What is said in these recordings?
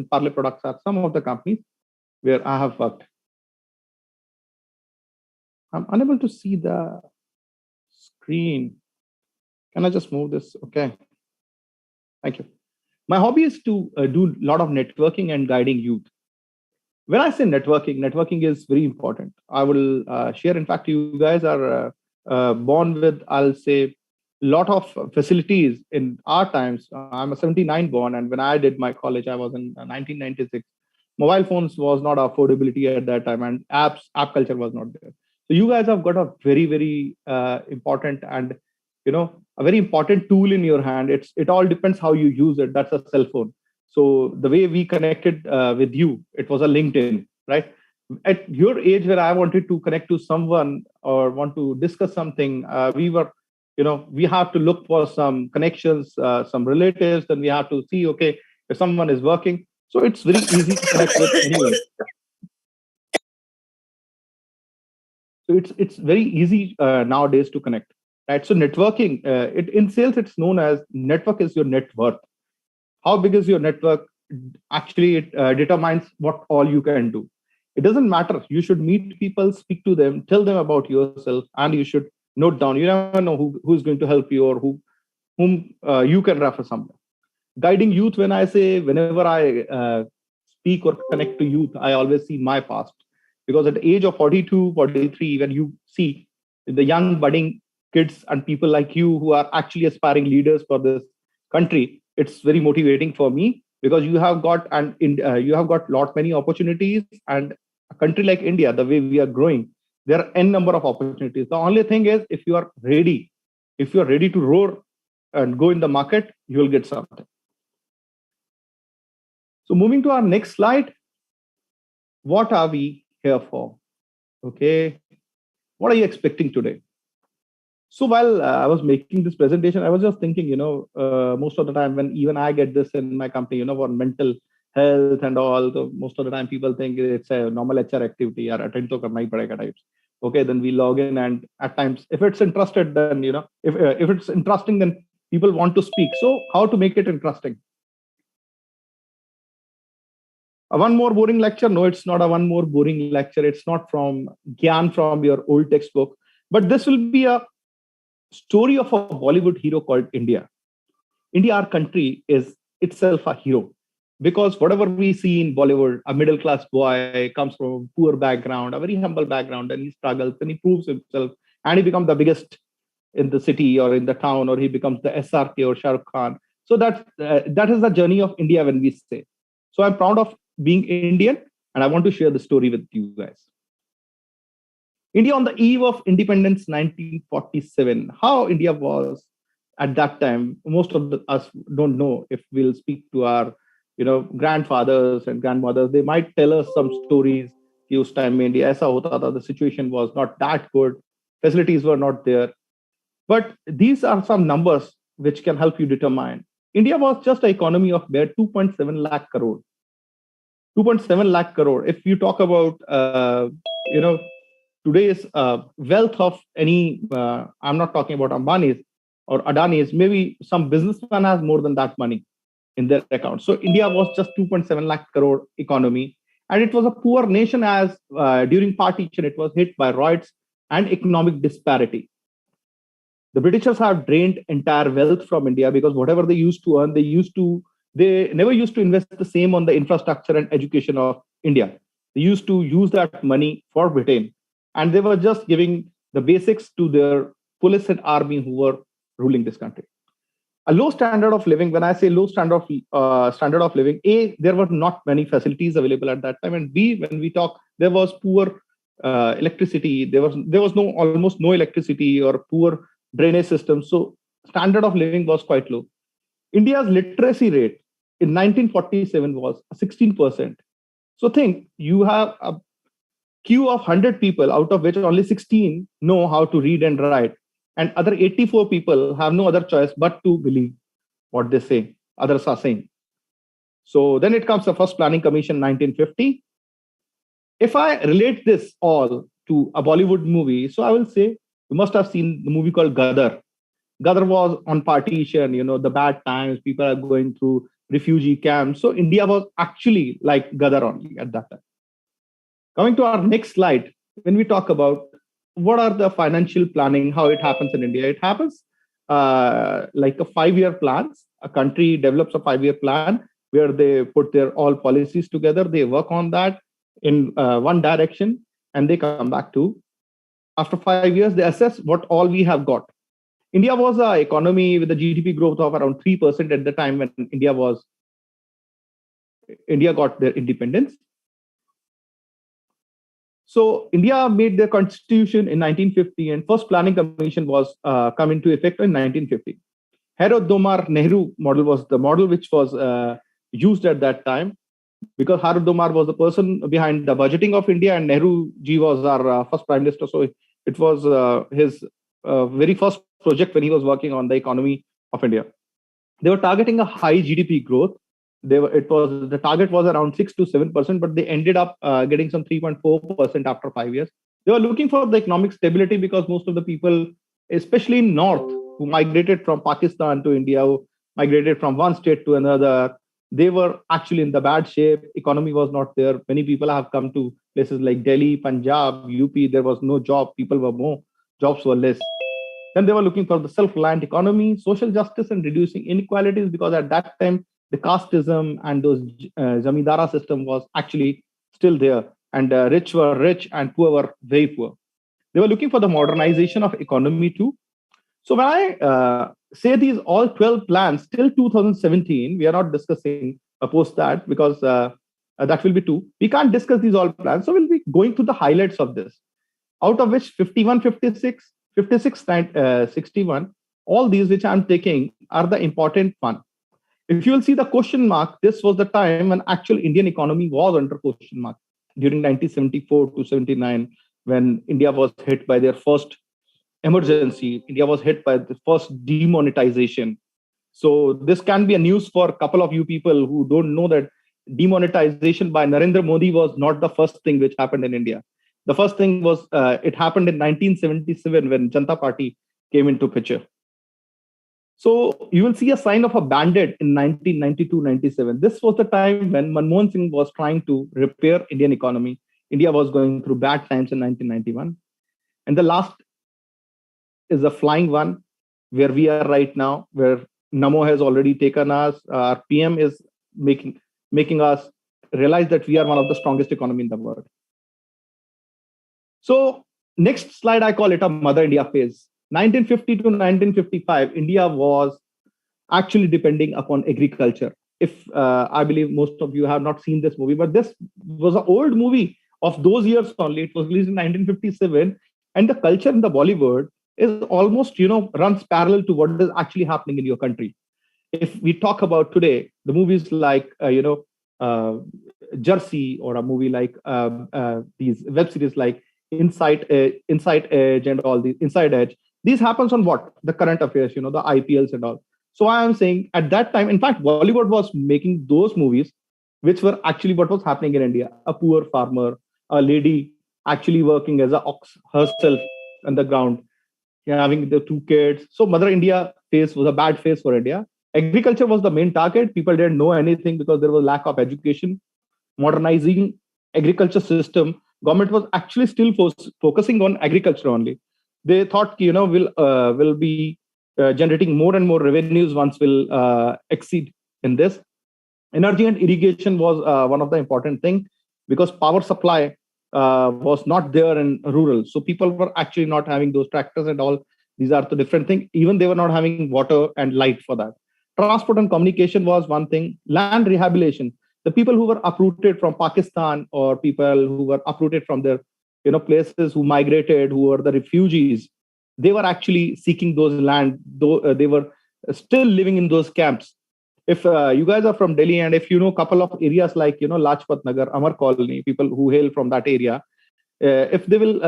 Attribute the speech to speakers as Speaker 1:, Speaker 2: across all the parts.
Speaker 1: Parley Products are some of the companies where I have worked. I'm unable to see the screen. Can I just move this? Okay. Thank you. My hobby is to do a lot of networking and guiding youth. When I say networking, networking is very important. I will share. In fact, you guys are born with, I'll say, lot of facilities in our times. I'm a 79 born, and when I did my college, I was in 1996. Mobile phones was not affordability at that time, and app culture was not there. So you guys have got a very, very important and a very important tool in your hand. It all depends how you use it. That's a cell phone. So the way we connected with you, it was a LinkedIn, right? At your age, where I wanted to connect to someone or want to discuss something, we have to look for some connections, some relatives, then we have to see, okay, if someone is working. So it's very easy to connect with anyone. So it's very easy nowadays to connect, right? So networking, in sales, it's known as network is your net worth. How big is your network? Actually, it determines what all you can do. It doesn't matter. You should meet people, speak to them, tell them about yourself, and you should note down. You never know who's going to help you or whom you can refer someone. Guiding youth, when I say, whenever I speak or connect to youth, I always see my past. Because at the age of 42, 43, when you see the young budding kids and people like you who are actually aspiring leaders for this country, it's very motivating for me, because you have got many opportunities, and a country like India, the way we are growing, there are n number of opportunities. The only thing is, if you are ready to roar and go in the market, you will get something. So moving to our next slide, what are we here for? Okay, what are you expecting today? So while I was making this presentation, I was just thinking, most of the time when even I get this in my company, for mental health and all, most of the time people think it's a normal HR activity or attend to karna hi padega types. Okay, then we log in, and at times, if it's interested, then, if it's interesting, then people want to speak. So how to make it interesting? One more boring lecture? No, it's not a one more boring lecture. It's not from Gyan from your old textbook, but this will be a story of a Bollywood hero called India. India, our country, is itself a hero, because whatever we see in Bollywood, a middle class boy comes from a poor background, a very humble background, and he struggles and he proves himself, and he becomes the biggest in the city or in the town, or he becomes the SRK or Shah Rukh Khan. So that is the journey of India when we say. So I'm proud of being Indian, and I want to share the story with you guys. India on the eve of independence, 1947. How India was at that time, most of us don't know. If we'll speak to our, grandfathers and grandmothers, they might tell us some stories. Us time mein India aisa hota tha, the situation was not that good, facilities were not there. But these are some numbers which can help you determine. India was just an economy of bare 2.7 lakh crore. 2.7 lakh crore. If you talk about, today's wealth of any, I'm not talking about Ambani's or Adani's, maybe some businessman has more than that money in their account. So India was just 2.7 lakh crore economy. And it was a poor nation, as during partition, it was hit by riots and economic disparity. The Britishers have drained entire wealth from India, because whatever they used to earn, they never used to invest the same on the infrastructure and education of India. They used to use that money for Britain. And they were just giving the basics to their police and army who were ruling this country. A low standard of living. When I say low standard of living, A, there were not many facilities available at that time, and B, when we talk, there was poor electricity. There was almost no electricity or poor drainage system. So standard of living was quite low. India's literacy rate in 1947 was 16%. So think, you have a queue of 100 people, out of which only 16 know how to read and write, and other 84 people have no other choice but to believe what they say, others are saying. So then it comes the first Planning Commission, 1950. If I relate this all to a Bollywood movie, so I will say, you must have seen the movie called Gadar. Gadar was on partition, the bad times, people are going through refugee camps. So India was actually like Gadar only at that time. Coming to our next slide, when we talk about what are the financial planning, how it happens in India, it happens like a 5-year plans. A country develops a 5-year plan where they put their all policies together. They work on that in one direction, and they come back to after 5 years. They assess what all we have got. India was an economy with a GDP growth of around 3% at the time when India got their independence. So India made their constitution in 1950, and first planning commission was come into effect in 1950. Harod-Domar Nehru model was the model which was used at that time, because Harod-Domar was the person behind the budgeting of India, and Nehru ji was our first prime minister. So it was his very first project when he was working on the economy of India. They were targeting a high GDP growth. The target was around 6 to 7%, but they ended up getting some 3.4% after 5 years. They were looking for the economic stability because most of the people, especially in North, who migrated from Pakistan to India, who migrated from one state to another, they were actually in the bad shape. Economy was not there. Many people have come to places like Delhi, Punjab, UP. There was no job. People were more, jobs were less. Then they were looking for the self-reliant economy, social justice, and reducing inequalities, because at that time, the casteism and those zamindara system was actually still there, and rich were rich and poor were very poor. They were looking for the modernization of economy too. So when I say these all 12 plans till 2017, we are not discussing post that, because that will be too. We can't discuss these all plans. So we'll be going through the highlights of this, out of which 51, 56, 56, 61, all these which I'm taking are the important one. If you will see the question mark, this was the time when actual Indian economy was under question mark during 1974 to 79, when India was hit by their first emergency. India was hit by the first demonetization. So this can be a news for a couple of you people who don't know that demonetization by Narendra Modi was not the first thing which happened in India. The first thing was, it happened in 1977 when Janata Party came into picture. So you will see a sign of a bandit in 1992-97. This was the time when Manmohan Singh was trying to repair Indian economy. India was going through bad times in 1991. And the last is a flying one, where we are right now, where Namo has already taken us. Our PM is making us realize that we are one of the strongest economy in the world. So next slide, I call it a Mother India phase. 1950 to 1955, India was actually depending upon agriculture. If I believe most of you have not seen this movie, but this was an old movie of those years only. It was released in 1957, and the culture in the Bollywood is almost, runs parallel to what is actually happening in your country. If we talk about today, the movies like, Jersey, or a movie like these web series like Inside Edge and all these Inside Edge, these happens on what? The current affairs, the IPLs and all. So I am saying at that time, in fact, Bollywood was making those movies, which were actually what was happening in India. A poor farmer, a lady actually working as an ox herself on the ground, having the 2 kids. So Mother India phase was a bad phase for India. Agriculture was the main target. People didn't know anything because there was lack of education. Modernizing agriculture system, government was actually still focusing on agriculture only. They thought, we'll be generating more and more revenues once we'll exceed in this. Energy and irrigation was one of the important things, because power supply was not there in rural. So people were actually not having those tractors and all. These are the different things. Even they were not having water and light for that. Transport and communication was one thing. Land rehabilitation. The people who were uprooted from Pakistan, or people who were uprooted from their places, who migrated, who were the refugees, they were actually seeking those land, though they were still living in those camps. If you guys are from Delhi, and if you know a couple of areas like, Lajpat Nagar, Amar Colony, people who hail from that area, if they will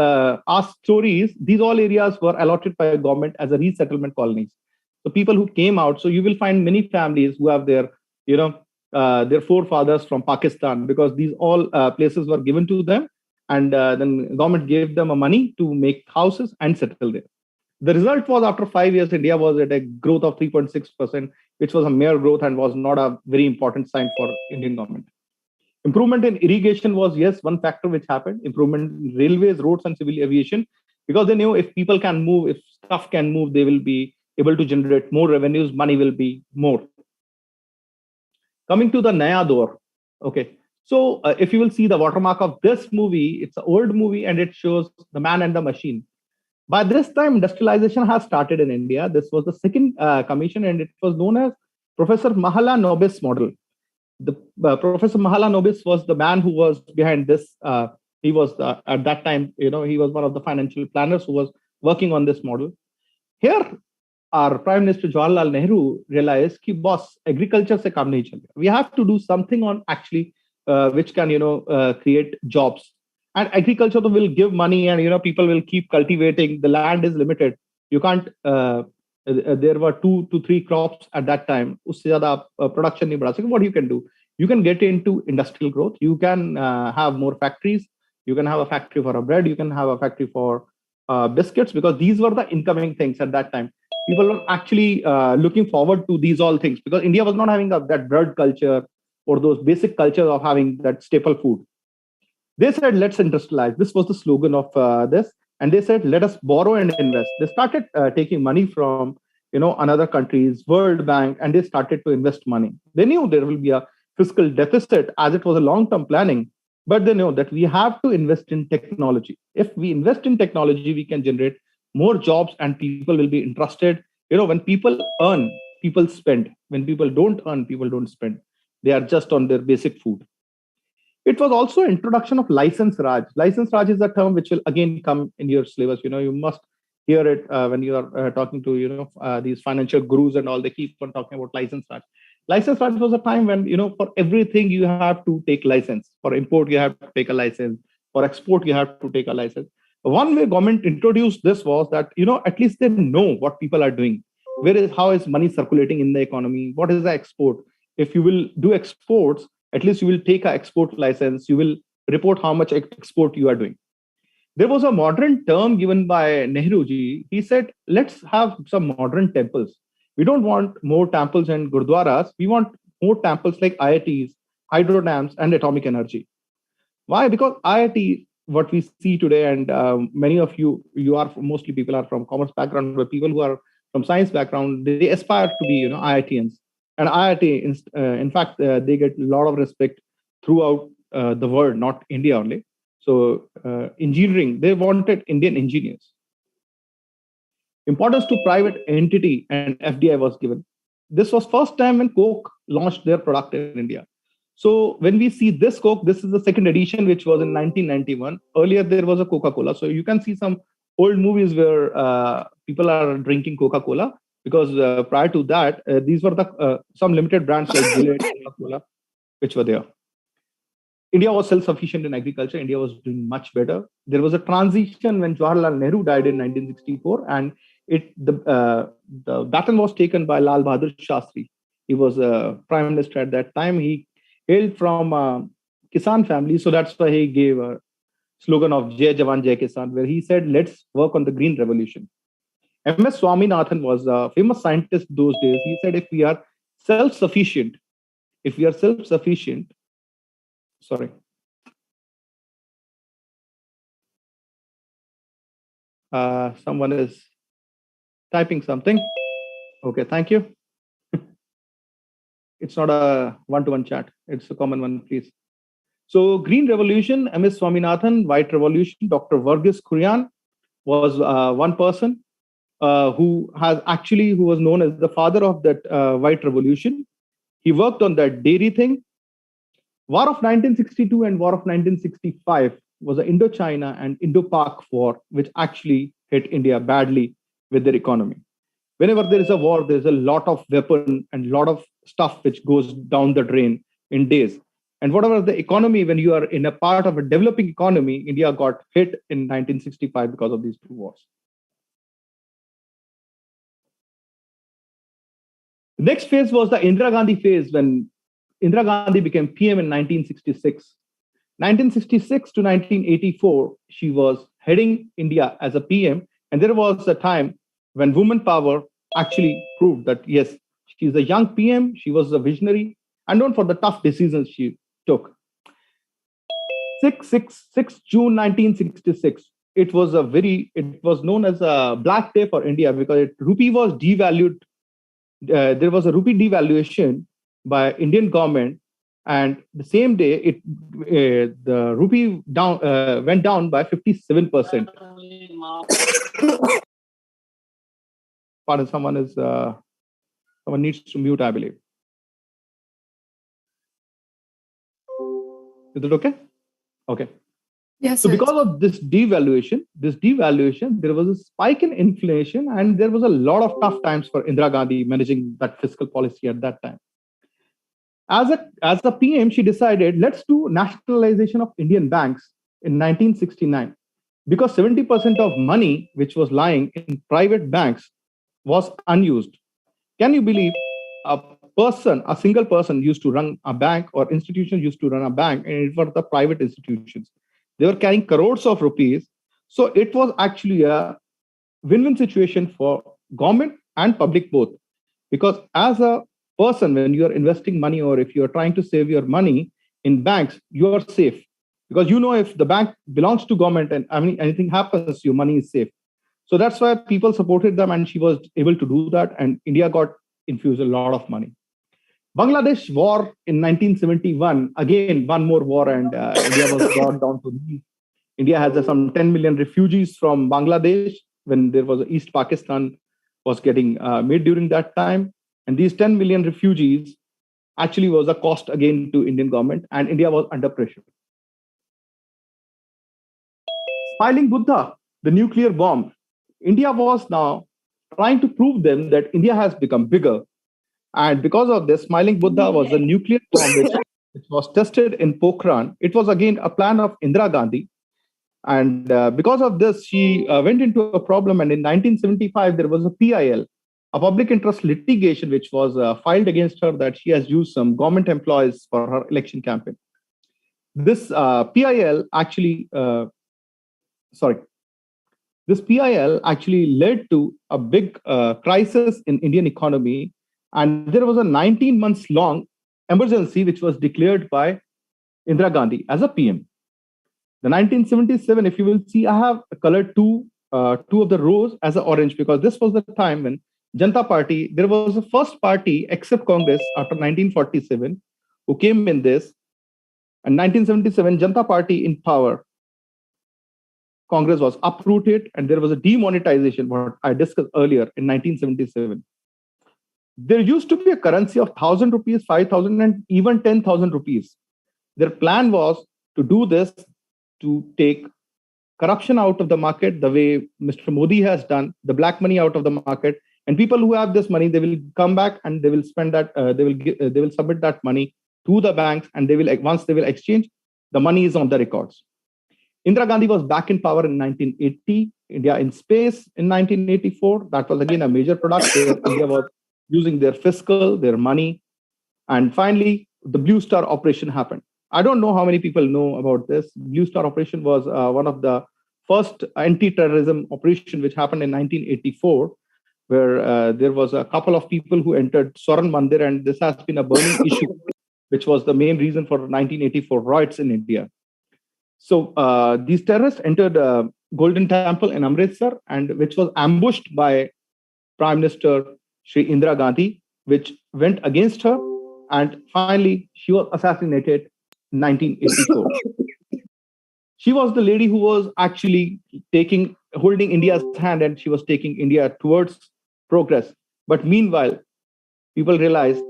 Speaker 1: ask stories, these all areas were allotted by government as a resettlement colonies. So people who came out, so you will find many families who have their, their forefathers from Pakistan, because these all places were given to them. And then government gave them money to make houses and settle there. The result was after 5 years, India was at a growth of 3.6%, which was a mere growth and was not a very important sign for Indian government. Improvement in irrigation was, yes, one factor which happened. Improvement in railways, roads, and civil aviation, because they knew if people can move, if stuff can move, they will be able to generate more revenues, money will be more. Coming to the Naya Dor, okay. So if you will see the watermark of this movie, it's an old movie and it shows the man and the machine. By this time, industrialization has started in India. This was the second commission, and it was known as Professor Mahalanobis model. The Professor Mahalanobis was the man who was behind this. He was at that time, he was one of the financial planners who was working on this model. Here, our Prime Minister Jawaharlal Nehru realized कि boss agriculture से काम नहीं चलेगा. We have to do something on actually which can create jobs. And agriculture will give money, and people will keep cultivating. The land is limited. You can't. There were 2 to 3 crops at that time. उससे ज़्यादा production नहीं बढ़ा सके. What you can do? You can get into industrial growth. You can have more factories. You can have a factory for a bread. You can have a factory for biscuits, because these were the incoming things at that time. People were actually looking forward to these all things, because India was not having that bread culture or those basic culture of having that staple food. They said, let's industrialize. This was the slogan of this. And they said, let us borrow and invest. They started taking money from, another countries, World Bank, and they started to invest money. They knew there will be a fiscal deficit as it was a long-term planning, but they know that we have to invest in technology. If we invest in technology, we can generate more jobs and people will be interested. When people earn, people spend. When people don't earn, people don't spend. They are just on their basic food. It was also introduction of license Raj. License Raj is a term which will again come in your syllabus. You must hear it when you are talking to these financial gurus and all. They keep on talking about license Raj. License Raj was a time when for everything you have to take license. For import you have to take a license. For export you have to take a license. One way government introduced this was that at least they know what people are doing. How is money circulating in the economy? What is the export? If you will do exports, at least you will take an export license. You will report how much export you are doing. There was a modern term given by Nehru ji. He said, let's have some modern temples. We don't want more temples and gurdwaras. We want more temples like IITs, hydro dams, and atomic energy. Why? Because IIT, what we see today, and many of mostly people are from commerce background, but people who are from science background, they aspire to be, IITians. And IIT, in fact, they get a lot of respect throughout the world, not India only. So engineering, they wanted Indian engineers. Importance to private entity and FDI was given. This was first time when Coke launched their product in India. So when we see this Coke, this is the second edition, which was in 1991. Earlier, there was a Coca-Cola. So you can see some old movies where people are drinking Coca-Cola. Because prior to that, these were the some limited brands like Gillette, Coca-Cola, which were there. India was self-sufficient in agriculture. India was doing much better. There was a transition when Jawaharlal Nehru died in 1964, and the baton was taken by Lal Bahadur Shastri. He was a prime minister at that time. He hailed from Kisan family, so that's why he gave a slogan of Jai Jawan, Jai Kisan, where he said, let's work on the green revolution. M.S. Swaminathan was a famous scientist those days. He said, if we are self-sufficient, sorry. Someone is typing something. Okay, thank you. It's not a one-to-one chat. It's a common one, please. So Green Revolution, M.S. Swaminathan, White Revolution, Dr. Verghese Kurian was one person. Who was known as the father of that White Revolution. He worked on that dairy thing. War of 1962 and War of 1965 was the Indochina and Indo-Pak war, which actually hit India badly with their economy. Whenever there is a war, there's a lot of weapon and a lot of stuff which goes down the drain in days. And whatever the economy, when you are in a part of a developing economy, India got hit in 1965 because of these two wars. The next phase was the Indira Gandhi phase, when Indira Gandhi became PM in 1966. 1966 to 1984, she was heading India as a PM. And there was a time when woman power actually proved that, yes, she's a young PM, she was a visionary, and known for the tough decisions she took. 6 June 1966. It was known as a black day for India because rupee was devalued. There was a rupee devaluation by Indian government, and the same day the rupee went down by 57%. Pardon, someone needs to mute, I believe. Is it okay? Okay.
Speaker 2: Yes.
Speaker 1: So because of this devaluation, there was a spike in inflation, and there was a lot of tough times for Indira Gandhi managing that fiscal policy at that time. As a PM, she decided, let's do nationalization of Indian banks in 1969, because 70% of money which was lying in private banks was unused. Can you believe a single person used to run a bank, or institution used to run a bank, and it was the private institutions. They were carrying crores of rupees. So it was actually a win-win situation for government and public both. Because as a person, when you are investing money, or if you are trying to save your money in banks, you are safe. Because if the bank belongs to government and anything happens, your money is safe. So that's why people supported them, and she was able to do that. And India got infused a lot of money. Bangladesh war in 1971, again, one more war, and India was brought down to knees. India has some 10 million refugees from Bangladesh when there was East Pakistan was getting made during that time. And these 10 million refugees actually was a cost again to Indian government, and India was under pressure. Smiling Buddha, the nuclear bomb. India was now trying to prove them that India has become bigger. And because of this, Smiling Buddha was a nuclear bomb which was tested in Pokhran. It was again a plan of Indira Gandhi. And because of this, she went into a problem. And in 1975, there was a PIL, a public interest litigation, which was filed against her that she has used some government employees for her election campaign. This PIL actually led to a big crisis in Indian economy. And there was a 19 months long emergency which was declared by Indira Gandhi as a PM. The 1977, if you will see, I have colored two of the rows as an orange, because this was the time when Janata Party, there was the first party except Congress after 1947 who came in this. And 1977, Janata Party in power. Congress was uprooted, and there was a demonetization, what I discussed earlier in 1977. There used to be a currency of 1,000 rupees, 5,000, and even 10,000 rupees. Their plan was to do this to take corruption out of the market, the way Mr. Modi has done, the black money out of the market. And people who have this money, they will come back and they will spend that. They will submit that money to the banks, and once they will exchange, the money is on the records. Indira Gandhi was back in power in 1980. India in space in 1984. That was again a major product where India was using their fiscal, their money. And finally, the Blue Star operation happened. I don't know how many people know about this. Blue Star operation was one of the first anti-terrorism operation which happened in 1984, where there was a couple of people who entered Swaran Mandir, and this has been a burning issue, which was the main reason for 1984 riots in India. So these terrorists entered Golden Temple in Amritsar, and which was ambushed by Prime Minister Shri Indira Gandhi, which went against her, and finally she was assassinated in 1984. She was the lady who was actually holding India's hand, and she was taking India towards progress. But meanwhile, people realized,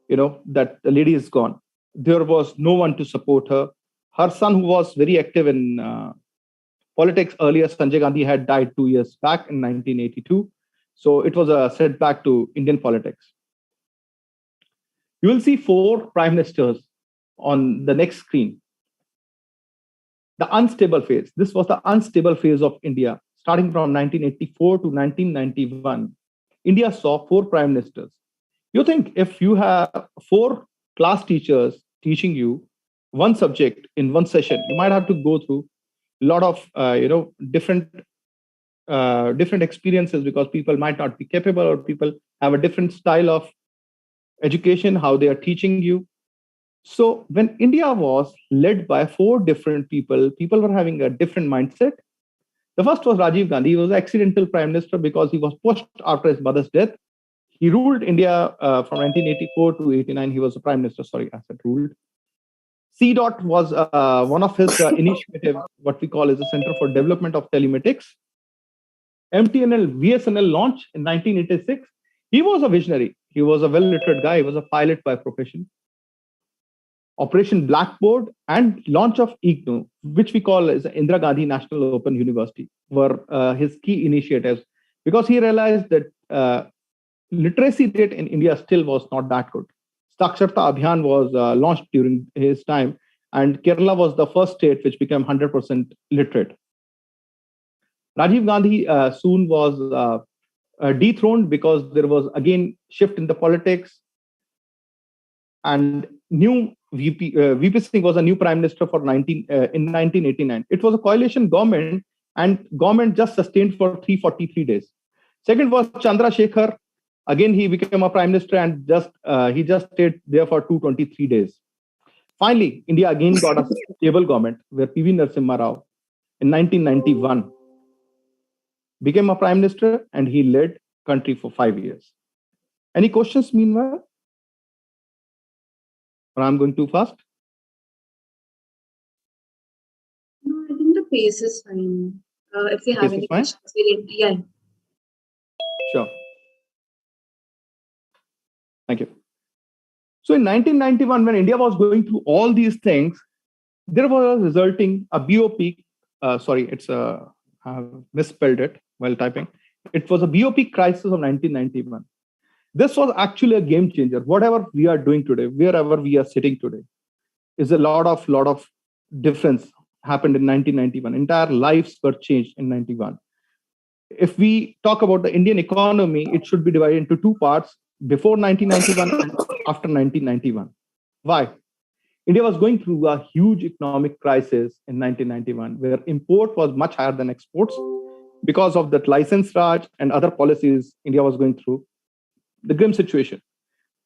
Speaker 1: that the lady is gone. There was no one to support her. Her son, who was very active in politics earlier, Sanjay Gandhi, had died 2 years back in 1982. So it was a setback to Indian politics. You will see 4 prime ministers on the next screen. The unstable phase. This was the unstable phase of India, starting from 1984 to 1991. India saw 4 prime ministers. You think if you have 4 class teachers teaching you one subject in one session, you might have to go through a lot of different different experiences because people might not be capable or people have a different style of education, how they are teaching you. So when India was led by four different people, people were having a different mindset. The first was Rajiv Gandhi. He was an accidental prime minister because he was pushed after his mother's death. He ruled India from 1984 to 89. He was a prime minister. Sorry, I said ruled. C. Dot was one of his initiative, what we call as the Center for Development of Telematics. MTNL VSNL launched in 1986. He was a visionary. He was a well-literate guy. He was a pilot by profession. Operation Blackboard and launch of IGNOU, which we call as Indira Gandhi National Open University, were his key initiatives because he realized that literacy rate in India still was not that good. Saksharta Abhiyan was launched during his time, and Kerala was the first state which became 100% literate. Rajiv Gandhi soon was dethroned because there was again shift in the politics, and new VP Singh was a new prime minister in 1989. It was a coalition government, and government just sustained for 343 days. Second was Chandra Shekhar. Again, he became a prime minister and he just stayed there for 223 days. Finally, India again got a stable government where PV Narasimha Rao in 1991 became a prime minister and he led country for 5 years. Any questions meanwhile? Or I'm going too fast?
Speaker 2: No, I think the pace is fine. If we have any questions, yeah.
Speaker 1: Sure. Thank you. So in 1991, when India was going through all these things, there was resulting a BOP. I misspelled it while typing. It was a BOP crisis of 1991. This was actually a game changer. Whatever we are doing today, wherever we are sitting today, is a lot of difference happened in 1991. Entire lives were changed in 91. If we talk about the Indian economy, it should be divided into two parts: before 1991 and after 1991. Why? India was going through a huge economic crisis in 1991, where import was much higher than exports because of that license raj and other policies India was going through. The grim situation.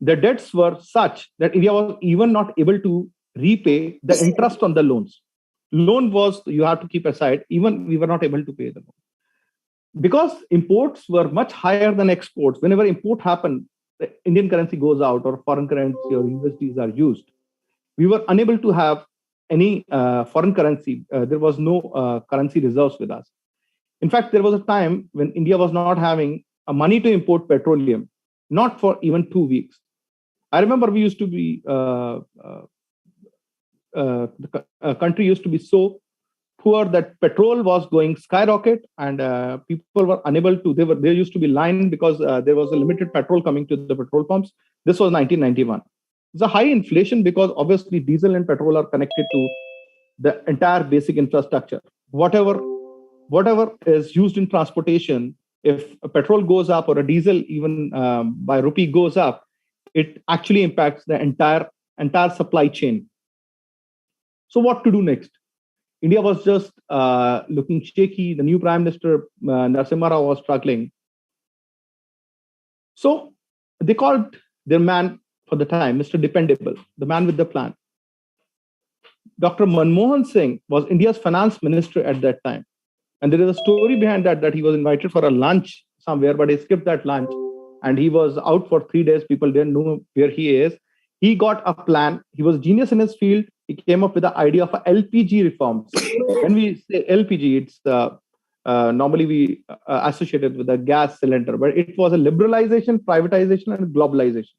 Speaker 1: The debts were such that India was even not able to repay the interest on the loans. Loan was, you have to keep aside, even we were not able to pay the loan. Because imports were much higher than exports, whenever import happened, the Indian currency goes out or foreign currency or USDs are used. We were unable to have any foreign currency. There was no currency reserves with us. In fact, there was a time when India was not having money to import petroleum, not for even 2 weeks. I remember we used to be, the country used to be so poor that petrol was going skyrocket and people were unable to, there used to be line because there was a limited petrol coming to the petrol pumps. This was 1991. It's a high inflation because obviously diesel and petrol are connected to the entire basic infrastructure. Whatever is used in transportation, if a petrol goes up or a diesel even by rupee goes up, it actually impacts the entire supply chain. So what to do next? India was just looking shaky. The new Prime Minister, Narasimha Rao, was struggling. So they called their man for the time, Mr. Dependable, the man with the plan. Dr. Manmohan Singh was India's finance minister at that time. And there is a story behind that he was invited for a lunch somewhere, but he skipped that lunch. And he was out for 3 days. People didn't know where he is. He got a plan. He was genius in his field. He came up with the idea of LPG reforms. When we say LPG, it's normally we associate it with a gas cylinder, but it was a liberalization, privatization, and globalization.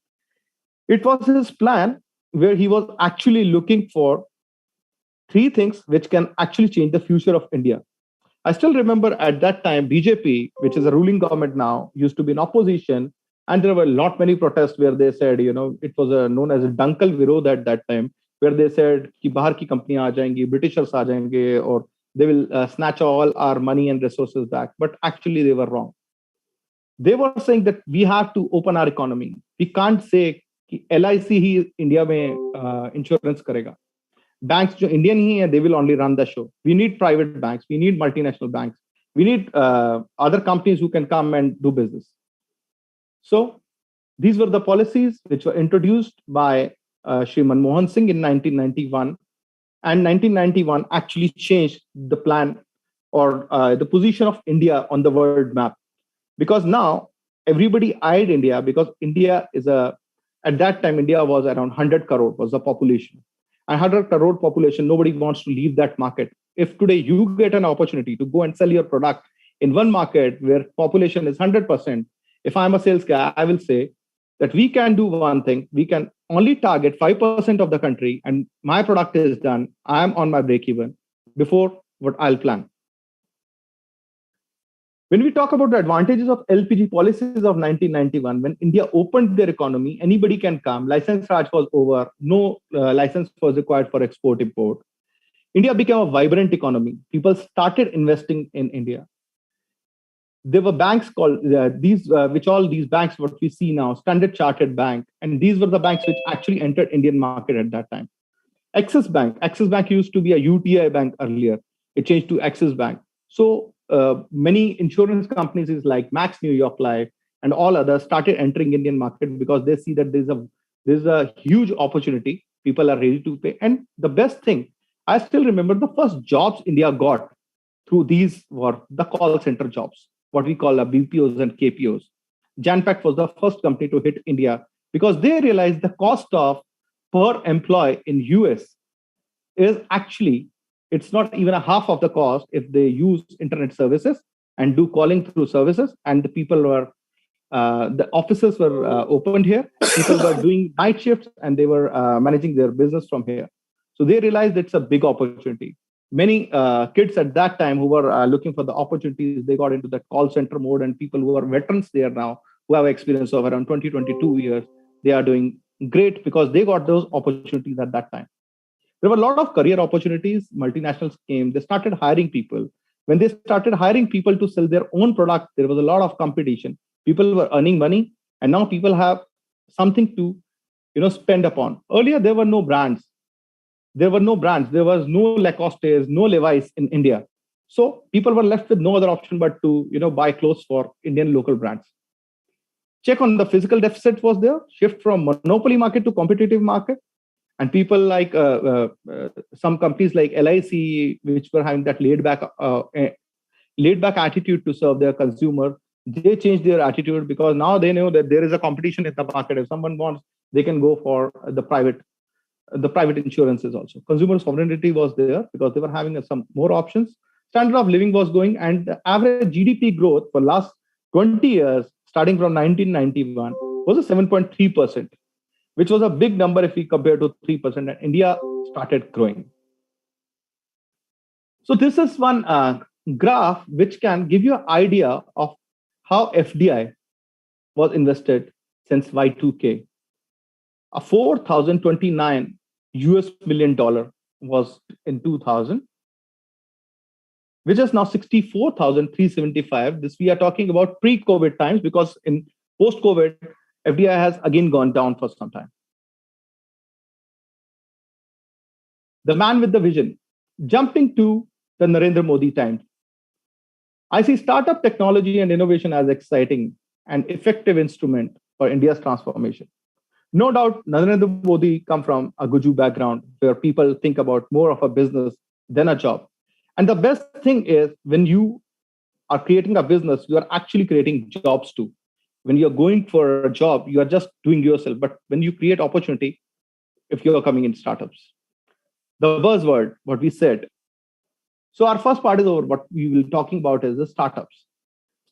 Speaker 1: It was his plan where he was actually looking for 3 things which can actually change the future of India. I still remember at that time, BJP, which is a ruling government now, used to be in opposition. And there were many protests where they said, it was known as a Dankal Virod at that time, where they said, ki bahar ki companiyan aa jayengi, Britishers aa jayenge, or they will snatch all our money and resources back. But actually, they were wrong. They were saying that we have to open our economy. We can't say ki LIC hi India mein insurance karega. Banks jo Indian hi hai, they will only run the show. We need private banks. We need multinational banks. We need other companies who can come and do business. So these were the policies which were introduced by Shri Manmohan Singh in 1991. And 1991 actually changed the plan or the position of India on the world map. Because now everybody eyed India because India is at that time, India was around 100 crore was the population. And 100 crore population, nobody wants to leave that market. If today you get an opportunity to go and sell your product in one market where population is 100%, if I'm a sales guy, I will say that we can do one thing. We can only target 5% of the country and my product is done. I'm on my break even before what I'll plan. When we talk about the advantages of LPG policies of 1991, when India opened their economy, anybody can come. License Raj was over. No license was required for export import. India became a vibrant economy. People started investing in India. There were banks called these banks, what we see now, Standard Chartered Bank. And these were the banks which actually entered Indian market at that time. Axis Bank used to be a UTI bank earlier. It changed to Axis Bank. So many insurance companies like Max New York Life and all others started entering Indian market because they see that there's a huge opportunity. People are ready to pay. And the best thing, I still remember the first jobs India got through these were the call center jobs, what we call BPOs and KPOs. Janpack was the first company to hit India because they realized the cost of per employee in US is actually, it's not even a half of the cost if they use internet services and do calling through services. And the people were, the offices were opened here. People were doing night shifts and they were managing their business from here. So they realized it's a big opportunity. Many kids at that time who were looking for the opportunities, they got into that call center mode, and people who are veterans there now, who have experience of around 20, 22 years, they are doing great because they got those opportunities at that time. There were a lot of career opportunities. Multinationals came, they started hiring people. When they started hiring people to sell their own product, there was a lot of competition. People were earning money, and now people have something to spend upon. Earlier, there were no brands. There was no Lacoste, no Levi's in India. So people were left with no other option but to buy clothes for Indian local brands. Check on the physical deficit was there, shift from monopoly market to competitive market. And people like some companies like LIC, which were having that laid back attitude to serve their consumer, they changed their attitude because now they know that there is a competition in the market. If someone wants, they can go for the private insurances also. Consumer sovereignty was there because they were having some more options. Standard of living was going, and the average GDP growth for last 20 years, starting from 1991, was a 7.3%, which was a big number if we compare to 3%, and India started growing. So this is one graph which can give you an idea of how FDI was invested since Y2K. A $4,029 million was in 2000, which is now 64,375. This we are talking about pre-COVID times, because in post-COVID, FDI has again gone down for some time. The man with the vision, jumping to the Narendra Modi times. I see startup technology and innovation as exciting and effective instrument for India's transformation. No doubt, Narendra Modi come from a Guju background where people think about more of a business than a job. And the best thing is when you are creating a business, you are actually creating jobs too. When you're going for a job, you are just doing yourself. But when you create opportunity, if you are coming in startups, the buzzword, what we said. So our first part is over. What we will be talking about is the startups.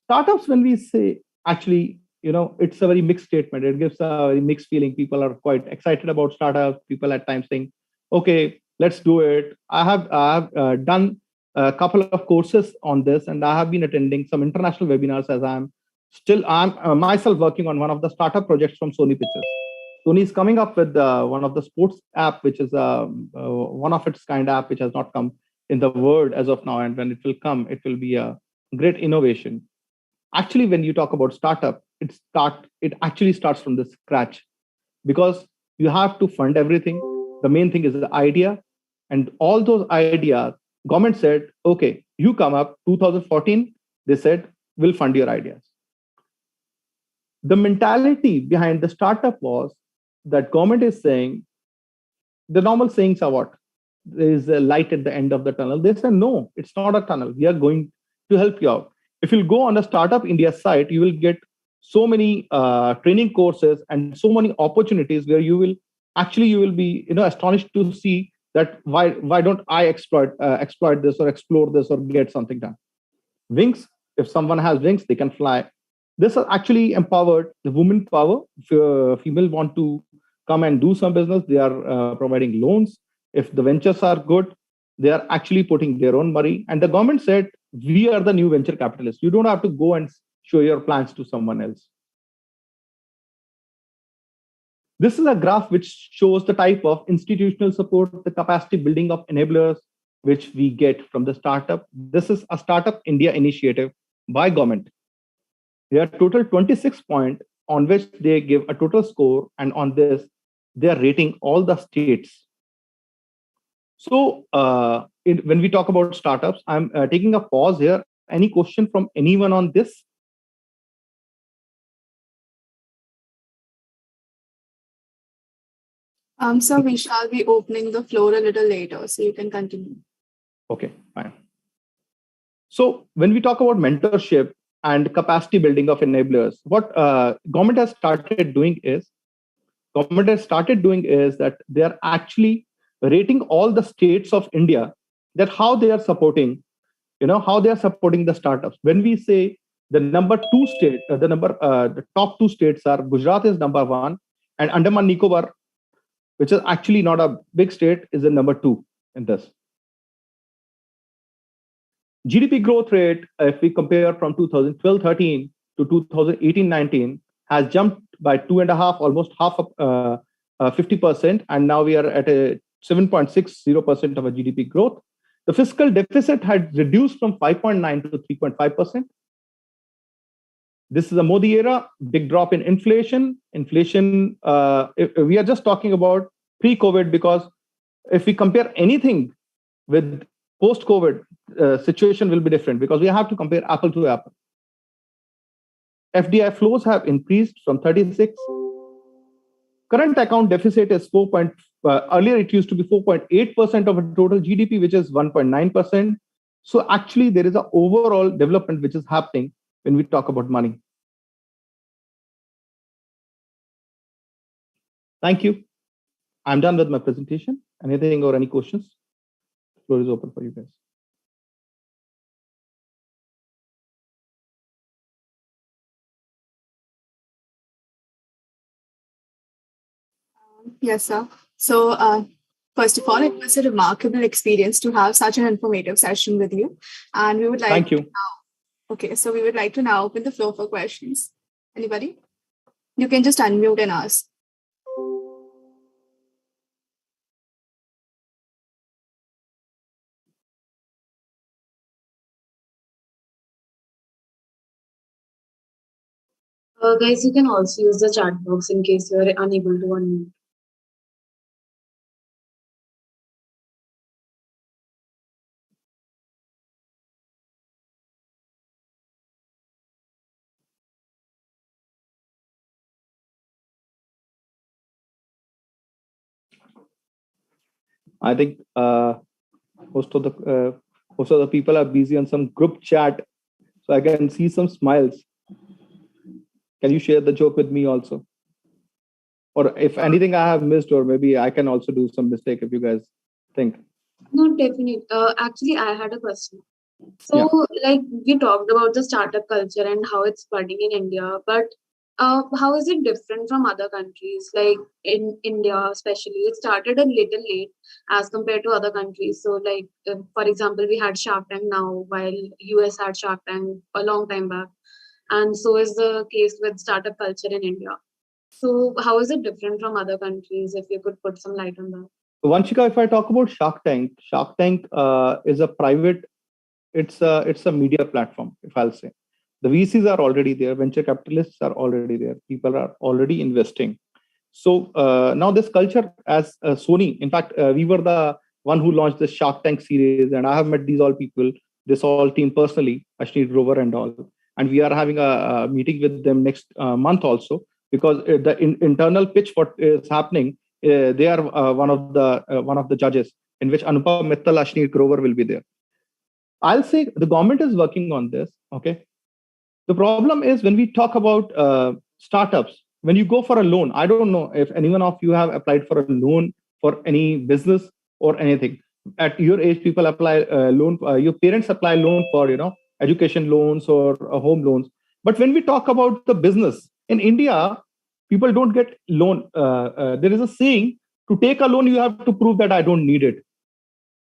Speaker 1: Startups, when we say, actually, it's a very mixed statement. It gives a very mixed feeling. People are quite excited about startups. People at times saying, okay, let's do it. I have done a couple of courses on this, and I have been attending some international webinars as I'm myself working on one of the startup projects from Sony Pictures. Sony is coming up with one of the sports app, which is one of its kind app, which has not come in the world as of now. And when it will come, it will be a great innovation. Actually, when you talk about startup, it actually starts from the scratch, because you have to fund everything. The main thing is the idea, and all those ideas Government said, okay, you come up. 2014, they said, we'll fund your ideas. The mentality behind the startup was that government is saying, the normal sayings are what? There is a light at the end of the tunnel. They say, no, it's not a tunnel. We are going to help you out. If you'll go on a Startup India site, you will get so many training courses and so many opportunities where you will be astonished to see that why don't I exploit this or explore this or get something done. Wings, if someone has wings, they can fly. This has actually empowered the women power. If female want to come and do some business, they are providing loans. If the ventures are good, they are actually putting their own money. And the government said, we are the new venture capitalists. You don't have to go and show your plans to someone else. This is a graph which shows the type of institutional support, the capacity building of enablers, which we get from the startup. This is a Startup India initiative by government. There are total 26 points on which they give a total score, and on this, they are rating all the states. So when we talk about startups, I'm taking a pause here. Any question from anyone on this?
Speaker 3: So we shall be opening the floor a little later, so you can continue.
Speaker 1: Okay, fine. So when we talk about mentorship and capacity building of enablers, what government has started doing is that they are actually rating all the states of India, that how they are supporting, the startups. When we say the number two state, the top two states are Gujarat is number one, and Andaman Nicobar, which is actually not a big state, is the number two in this. GDP growth rate, if we compare from 2012-13 to 2018-19, has jumped by 2.5, almost half of 50%, and now we are at a 7.60% of a GDP growth. The fiscal deficit had reduced from 5.9 to 3.5%. This is a Modi era, big drop in inflation. Inflation, we are just talking about pre-COVID, because if we compare anything with post-COVID, situation will be different, because we have to compare apple to apple. FDI flows have increased from 36. Current account deficit is 4. Earlier it used to be 4.8% of a total GDP, which is 1.9%. So actually there is an overall development which is happening when we talk about money. Thank you. I'm done with my presentation. Anything or any questions? The floor is open for you guys.
Speaker 3: Yes, sir. So first of all, it was a remarkable experience to have such an informative session with you. And we would like
Speaker 1: Thank you.
Speaker 3: So we would like to now open the floor for questions. Anybody? You can just unmute and ask.
Speaker 2: Guys, you can also use the chat box in case you are unable to unmute.
Speaker 1: I think most of the people are busy on some group chat, so I can see some smiles. Can you share the joke with me also? Or if anything I have missed, or maybe I can also do some mistake if you guys think.
Speaker 2: No, definitely. Actually, I had a question. So, like, we talked about the startup culture and how it's budding in India, but how is it different from other countries? Like in India, especially, it started a little late as compared to other countries. So, like, for example, we had Shark Tank now, while US had Shark Tank a long time back. And so is the case with startup culture in India. So, how is it different from other countries? If you could put some light on that.
Speaker 1: Vanshika, if I talk about Shark Tank is a private, it's a media platform, if I'll say. The VCs are already there, venture capitalists are already there, people are already investing. So now this culture as Sony, in fact, we were one who launched the Shark Tank series, and I have met these all people, this all team personally, Ashneet Grover and all. And we are having a meeting with them next month also, because the internal pitch what is happening, they are one of the judges, in which Anupam Mittal, Ashneet Grover will be there. I'll say the government is working on this. Okay. The problem is when we talk about startups, when you go for a loan, I don't know if anyone of you have applied for a loan for any business or anything. At your age, people apply loan. Your parents apply loan for education loans or home loans. But when we talk about the business in India, people don't get loan. There is a saying: to take a loan, you have to prove that I don't need it.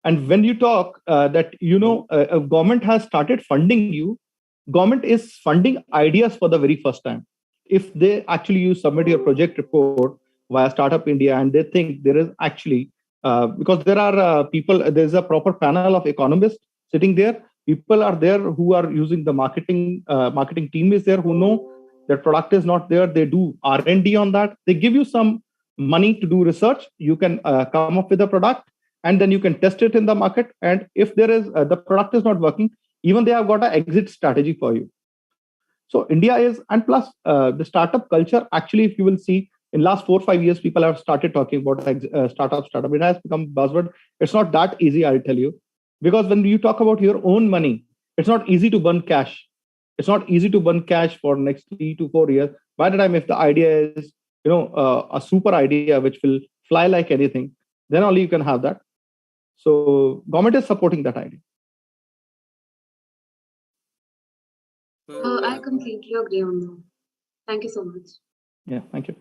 Speaker 1: And when you talk that a government has started funding you, government is funding ideas for the very first time. If they actually you submit your project report via Startup India, and they think there is actually because there are people, there's a proper panel of economists sitting there. People are there who are using the marketing team is there, who know that product is not there. They do R&D on that. They give you some money to do research. You can come up with a product, and then you can test it in the market. And if there is the product is not working, even they have got an exit strategy for you. So India is, and plus the startup culture, actually, if you will see in last 4 or 5 years, people have started talking about startup. It has become buzzword. It's not that easy, I'll tell you. Because when you talk about your own money, it's not easy to burn cash. It's not easy to burn cash for next 3 to 4 years. By the time, if the idea is, a super idea, which will fly like anything, then only you can have that. So government is supporting that idea.
Speaker 2: I completely agree on that. Thank you so much.
Speaker 1: Yeah, thank you.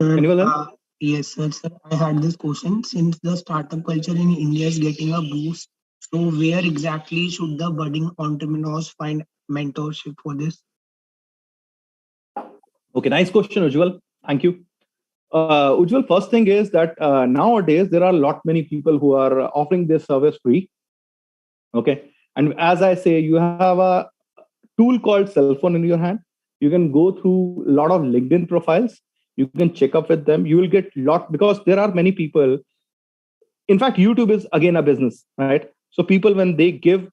Speaker 4: Anyone else? Yes, sir. I had this question. Since the startup culture in India is getting a boost, so where exactly should the budding entrepreneurs find mentorship for this?
Speaker 1: Okay, nice question, Ujjwal. Thank you. Ujjwal, first thing is that nowadays there are a lot many people who are offering this service free. Okay, and as I say, you have a tool called cell phone in your hand. You can go through a lot of LinkedIn profiles. You can check up with them. You will get lot, because there are many people. In fact, YouTube is again a business, right? So people, when they give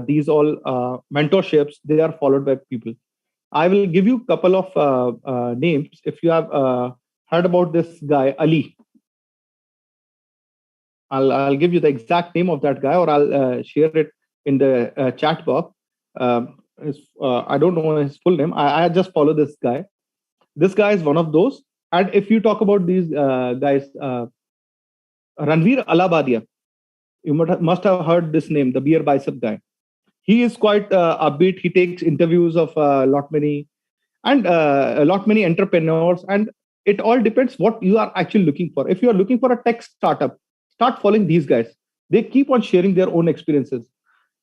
Speaker 1: these all mentorships, they are followed by people. I will give you a couple of names. If you have heard about this guy, Ali, I'll give you the exact name of that guy, or I'll share it in the chat box. I don't know his full name. I just follow this guy. This guy is one of those. And if you talk about these guys, Ranveer Alabadia, you must have heard this name, the beer bicep guy. He is quite upbeat. He takes interviews of a lot many entrepreneurs, and it all depends what you are actually looking for. If you are looking for a tech startup, start following these guys. They keep on sharing their own experiences,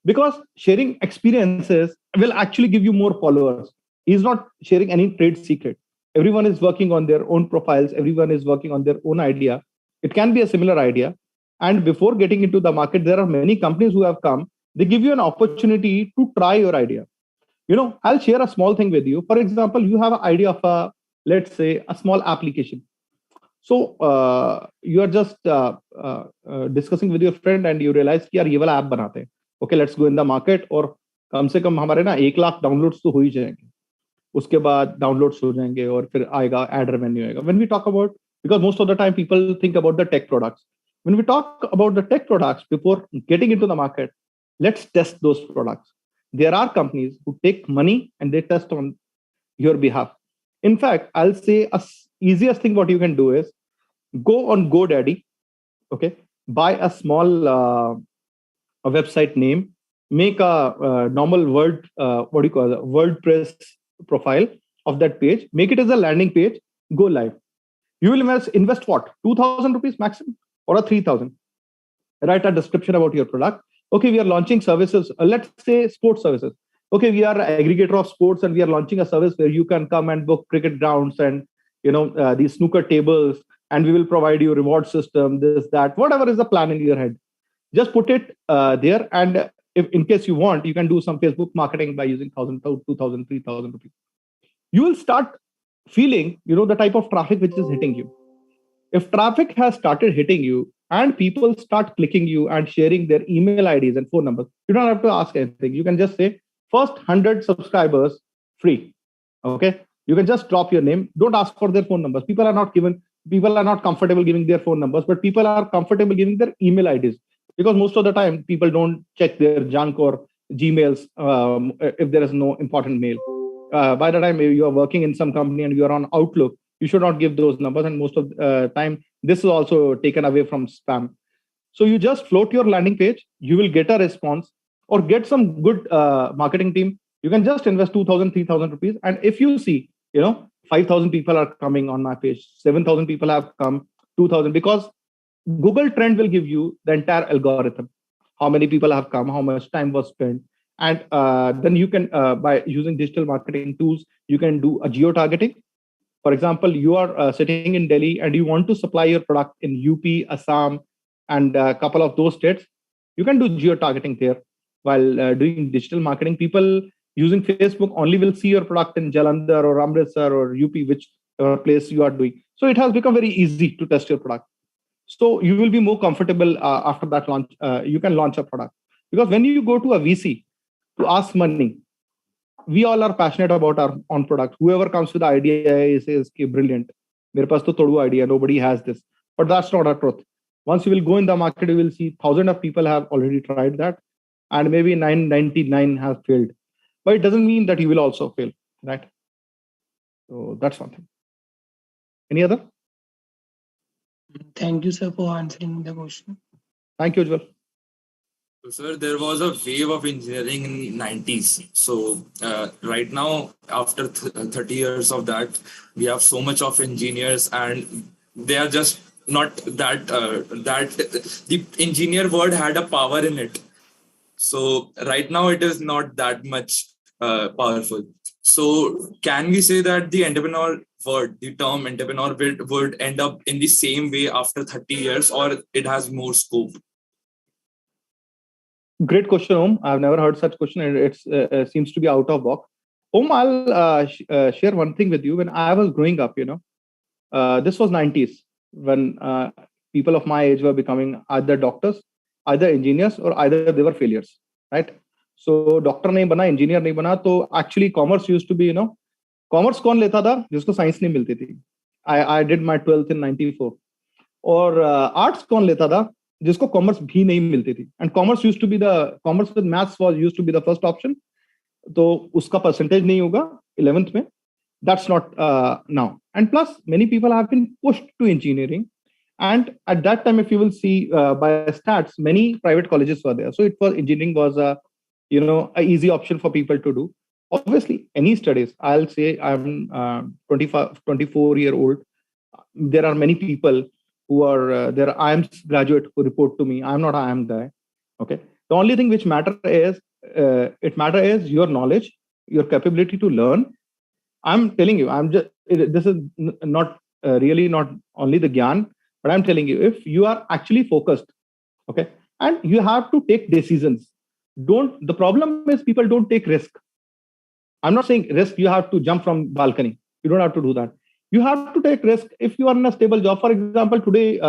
Speaker 1: because sharing experiences will actually give you more followers. He's not sharing any trade secret. Everyone is working on their own profiles. Everyone is working on their own idea. It can be a similar idea. And before getting into the market, there are many companies who have come. They give you an opportunity to try your idea. I'll share a small thing with you. For example, you have an idea of let's say, a small application. So you are just discussing with your friend, and you realize कि यार ये वाला app बनाते हैं. Okay, let's go in the market, और कम से कम हमारे ना 1 लाख डाउनलोड्स तो हो ही जाएंगे. उसके बाद डाउनलोड्स हो जाएंगे, और फिर आएगा ad revenue आएगा. When we talk about, because most of the time people think about the tech products. When we talk about the tech products, before getting into the market, let's test those products. There are companies who take money and they test on your behalf. In fact, I'll say easiest thing what you can do is go on GoDaddy, okay, buy a small a website name, make a normal WordPress profile of that page, make it as a landing page, go live. You will invest what? 2,000 rupees maximum or a 3,000. Write a description about your product. Okay, we are launching services. Let's say sports services. Okay, we are an aggregator of sports, and we are launching a service where you can come and book cricket grounds and these snooker tables, and we will provide you reward system, this, that, whatever is the plan in your head. Just put it there, and if in case you want, you can do some Facebook marketing by using 1,000, 2,000, 3,000 rupees. You will start feeling, the type of traffic which is hitting you. If traffic has started hitting you, and people start clicking you and sharing their email IDs and phone numbers. You don't have to ask anything. You can just say, first 100 subscribers free. Okay. You can just drop your name. Don't ask for their phone numbers. People are not comfortable giving their phone numbers, but people are comfortable giving their email IDs, because most of the time people don't check their junk or Gmails if there is no important mail. By the time you are working in some company and you are on Outlook, you should not give those numbers. And most of the time, this is also taken away from spam. So you just float your landing page. You will get a response, or get some good marketing team. You can just invest 2,000, 3,000 rupees. And if you see, 5,000 people are coming on my page, 7,000 people have come, 2,000, because Google Trend will give you the entire algorithm, how many people have come, how much time was spent. And then you can, by using digital marketing tools, you can do a geo-targeting. For example, you are sitting in Delhi and you want to supply your product in UP, Assam, and a couple of those states. You can do geo-targeting there. While doing digital marketing, people using Facebook only will see your product in Jalandhar or Amritsar or UP, which place you are doing. So it has become very easy to test your product. So you will be more comfortable after that launch. You can launch a product. Because when you go to a VC to ask money, we all are passionate about our own product. Whoever comes with the idea says, okay, brilliant. Mere paas to todu idea. Nobody has this. But that's not a truth. Once you will go in the market, you will see thousands of people have already tried that. And maybe 999 have failed. But it doesn't mean that you will also fail, right? So that's one thing. Any other?
Speaker 4: Thank you, sir, for answering the question.
Speaker 1: Thank you, Ujjwal.
Speaker 5: So, sir, there was a wave of engineering in 90s. So right now, after 30 years of that, we have so much of engineers, and they are just not that, the engineer word had a power in it. So right now it is not that much powerful. So can we say that the entrepreneur word, the term entrepreneur would end up in the same way after 30 years, or it has more scope?
Speaker 1: Great question, Om. I've never heard such question, and it seems to be out of box. Om, I'll share one thing with you. When I was growing up, this was 90s, when people of my age were becoming either doctors, either engineers, or either they were failures, right? So doctor nahi bana, engineer nahi bana. So actually commerce used to be, commerce कौन लेता था जिसको science नहीं मिलती थी? I did my 12th in 94. और arts कौन लेता था जिसको कॉमर्स भी नहीं मिलती थी? And commerce used to be the commerce with maths was used to be the first option. तो उसका परसेंटेज नहीं होगा 11th में. That's not now. And plus many people have been pushed to engineering, and at that time, if you will see by stats, many private colleges were there. So it was, engineering was a easy option for people to do. Obviously, any studies, I'll say I'm 24-year-old. There are many people who are there are IIMs graduate who report to me. I'm not an IIM guy. Okay. The only thing which matter is your knowledge, your capability to learn. I'm telling you, this is not really not only the gyan, but I'm telling you, if you are actually focused, okay, and you have to take decisions. The problem is people don't take risk. I'm not saying risk, you have to jump from balcony. You don't have to do that. You have to take risk if you are in a stable job. For example, today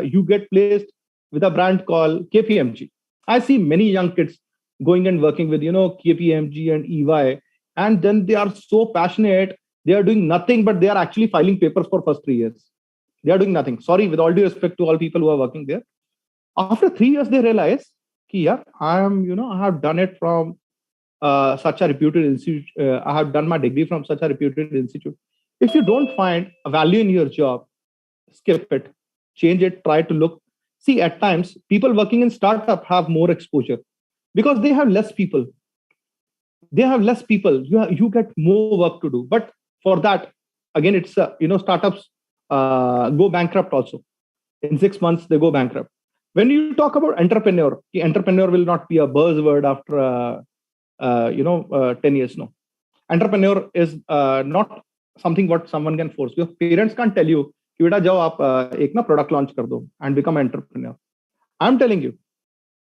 Speaker 1: you get placed with a brand called KPMG. I see many young kids going and working with, KPMG and EY, and then they are so passionate. They are doing nothing, but they are actually filing papers for first 3 years. They are doing nothing. Sorry, with all due respect to all people who are working there. After 3 years, they realize, yeah, I have done it from such a reputed institute. I have done my degree from such a reputed institute. If you don't find a value in your job, skip it, change it, try to look. See, at times, people working in startup have more exposure because they have less people. You get more work to do. But for that, again, it's, startups go bankrupt also. In 6 months, they go bankrupt. When you talk about entrepreneur will not be a buzzword after, 10 years. No. Entrepreneur is not something what someone can force. Your parents can't tell you, beta jao aap ek na product launch kar do and become an entrepreneur. I'm telling you,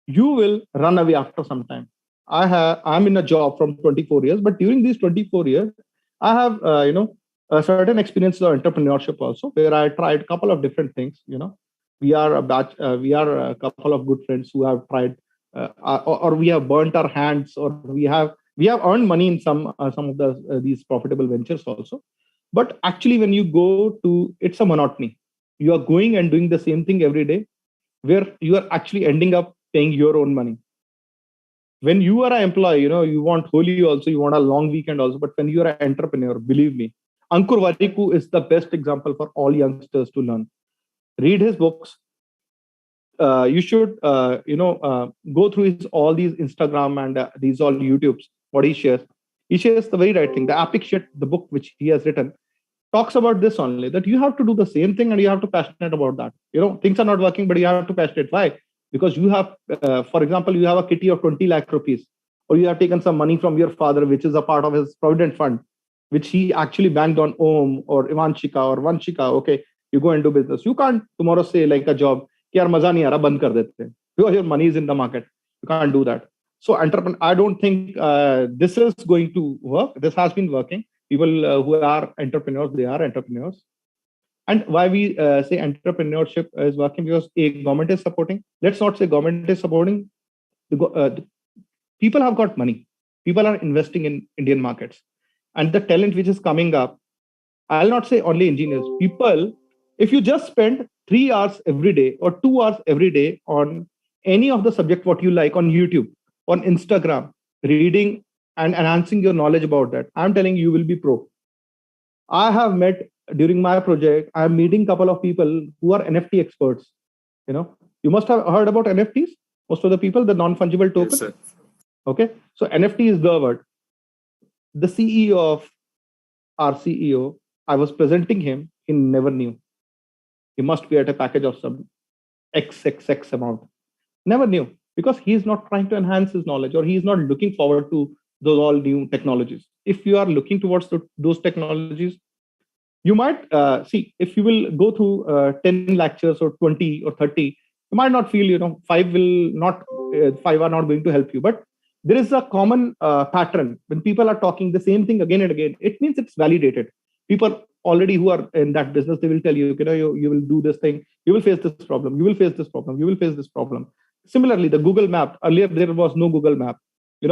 Speaker 1: you will run away after some time. I'm in a job from 24 years, but during these 24 years, I have, a certain experience of entrepreneurship also, where I tried a couple of different things, We are a batch. We are a couple of good friends who have tried, or we have burnt our hands, or we have earned money in some of these profitable ventures also. But actually, when you go to, it's a monotony. You are going and doing the same thing every day, where you are actually ending up paying your own money. When you are an employee, you want Holi also, you want a long weekend also. But when you are an entrepreneur, believe me, Ankur Wariku is the best example for all youngsters to learn. Read his books. You should, go through his all these Instagram and these all YouTubes. What he shares, the very right thing. The Epic Shit, the book which he has written, talks about this only, that you have to do the same thing and you have to passionate about that. Things are not working, but you have to passionate. Why? Because you have, for example, you have a kitty of 20 lakh rupees, or you have taken some money from your father, which is a part of his provident fund, which he actually banked on Om or Ivanshika or Vanshika. Okay, you go and do business. You can't tomorrow say like a job, कि यार मजा नहीं आ रहा, बंद कर देते हैं, because your money is in the market. You can't do that. So I don't think this is going to work. This has been working. People who are entrepreneurs, they are entrepreneurs. And why we say entrepreneurship is working, because government is supporting. Let's not say government is supporting. People have got money. People are investing in Indian markets. And the talent which is coming up, I'll not say only engineers. People, if you just spend 3 hours every day or 2 hours every day on any of the subject what you like, on YouTube, on Instagram, reading and enhancing your knowledge about that, I'm telling you will be pro. I have met during my project, I'm meeting a couple of people who are NFT experts. You must have heard about NFTs. Most of the people, the non-fungible token.
Speaker 5: Yes,
Speaker 1: okay. So NFT is the word. The CEO of our CEO, I was presenting him, he never knew. He must be at a package of some XXX amount. Never knew, because he's not trying to enhance his knowledge, or he's not looking forward to those all new technologies. If you are looking towards those technologies, you might see, if you will go through 10 lectures or 20 or 30, you might not feel, five are not going to help you. But there is a common pattern. When people are talking the same thing again and again, it means it's validated. People already who are in that business, they will tell you, you will do this thing, you will face this problem, you will face this problem, you will face this problem. Similarly, the Google Map, earlier there was no Google Map.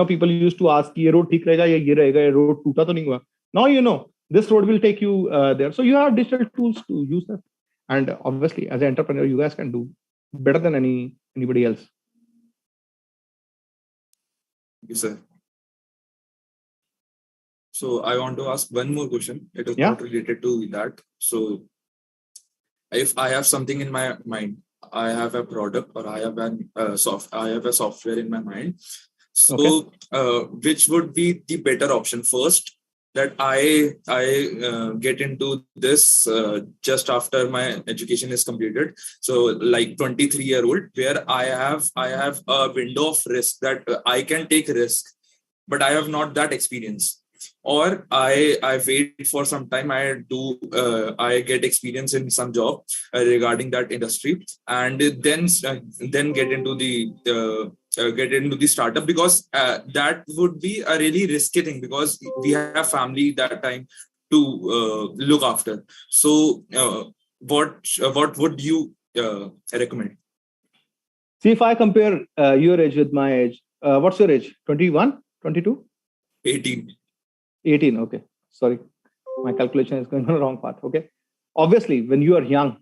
Speaker 1: People used to ask, ye road theek rahega ya ye rahega, ye road toota to nahi hua. Now this road will take you there. So you have digital tools to use that. And obviously, as an entrepreneur, you guys can do better than anybody else.
Speaker 5: Thank you, sir. So I want to ask one more question. It is
Speaker 1: Yeah.
Speaker 5: not related to that. So if I have something in my mind, I have a product, or I have a software in my mind. So which would be the better option? First, that I get into this just after my education is completed. So like 23-year-old, where I have a window of risk, that I can take risk, but I have not that experience. Or I wait for some time, I get experience in some job regarding that industry, and then get into the startup, because that would be a really risky thing, because we have family that time to look after. So what would you recommend?
Speaker 1: See, if I compare your age with my age, what's your age? 21, 22?
Speaker 5: 18.
Speaker 1: 18, okay. Sorry, my calculation is going on the wrong path. Okay. Obviously, when you are young,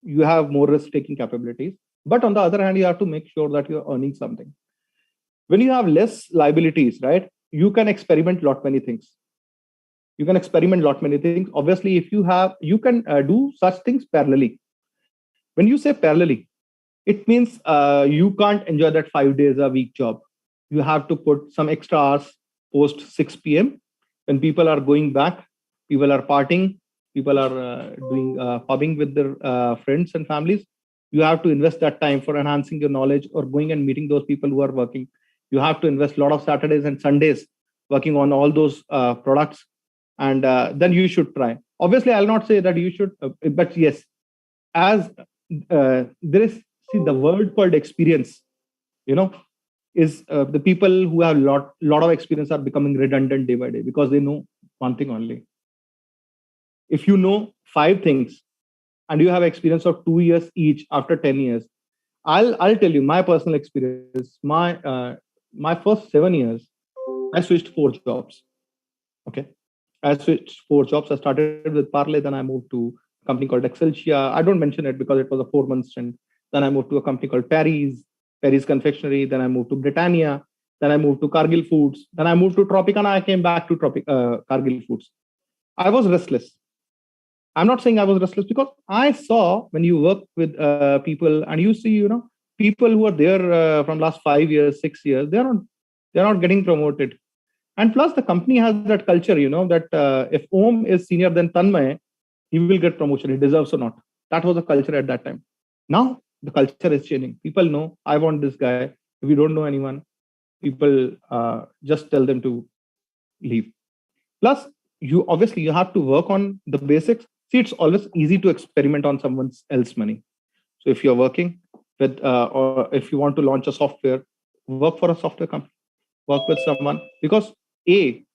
Speaker 1: you have more risk-taking capabilities. But on the other hand, you have to make sure that you're earning something. When you have less liabilities, right, you can experiment many things. Obviously, if you can do such things parallelly. When you say parallelly, it means you can't enjoy that 5 days a week job. You have to put some extra hours post 6 p.m. when people are going back, people are partying, people are doing pubbing with their friends and families. You have to invest that time for enhancing your knowledge, or going and meeting those people who are working. You have to invest a lot of Saturdays and Sundays working on all those products, and then you should try. Obviously, I'll not say that you should, but yes, as there is, see, the word called experience, is the people who have lot of experience are becoming redundant day by day, because they know one thing only. If you know 5 things, and you have experience of 2 years each after 10 years, I'll tell you my personal experience. My first 7 years, I switched 4 jobs. Okay. I switched 4 jobs. I started with Parley, then I moved to a company called Excelsia. I don't mention it because it was a 4 month stint. Then I moved to a company called Perry's Confectionery. Then I moved to Britannia. Then I moved to Cargill Foods. Then I moved to Tropicana. I came back to Cargill Foods. I was restless. I'm not saying I was restless because I saw when you work with people and you see, people who are there from last 5 years, 6 years, they're not getting promoted. And plus, the company has that culture, that if Om is senior than Tanmay, he will get promotion. He deserves or not. That was the culture at that time. Now the culture is changing. People know I want this guy. If you don't know anyone, people just tell them to leave. Plus, you have to work on the basics. See, it's always easy to experiment on someone else's money. So if you're working with, or if you want to launch a software, work for a software company, work with someone. Because see,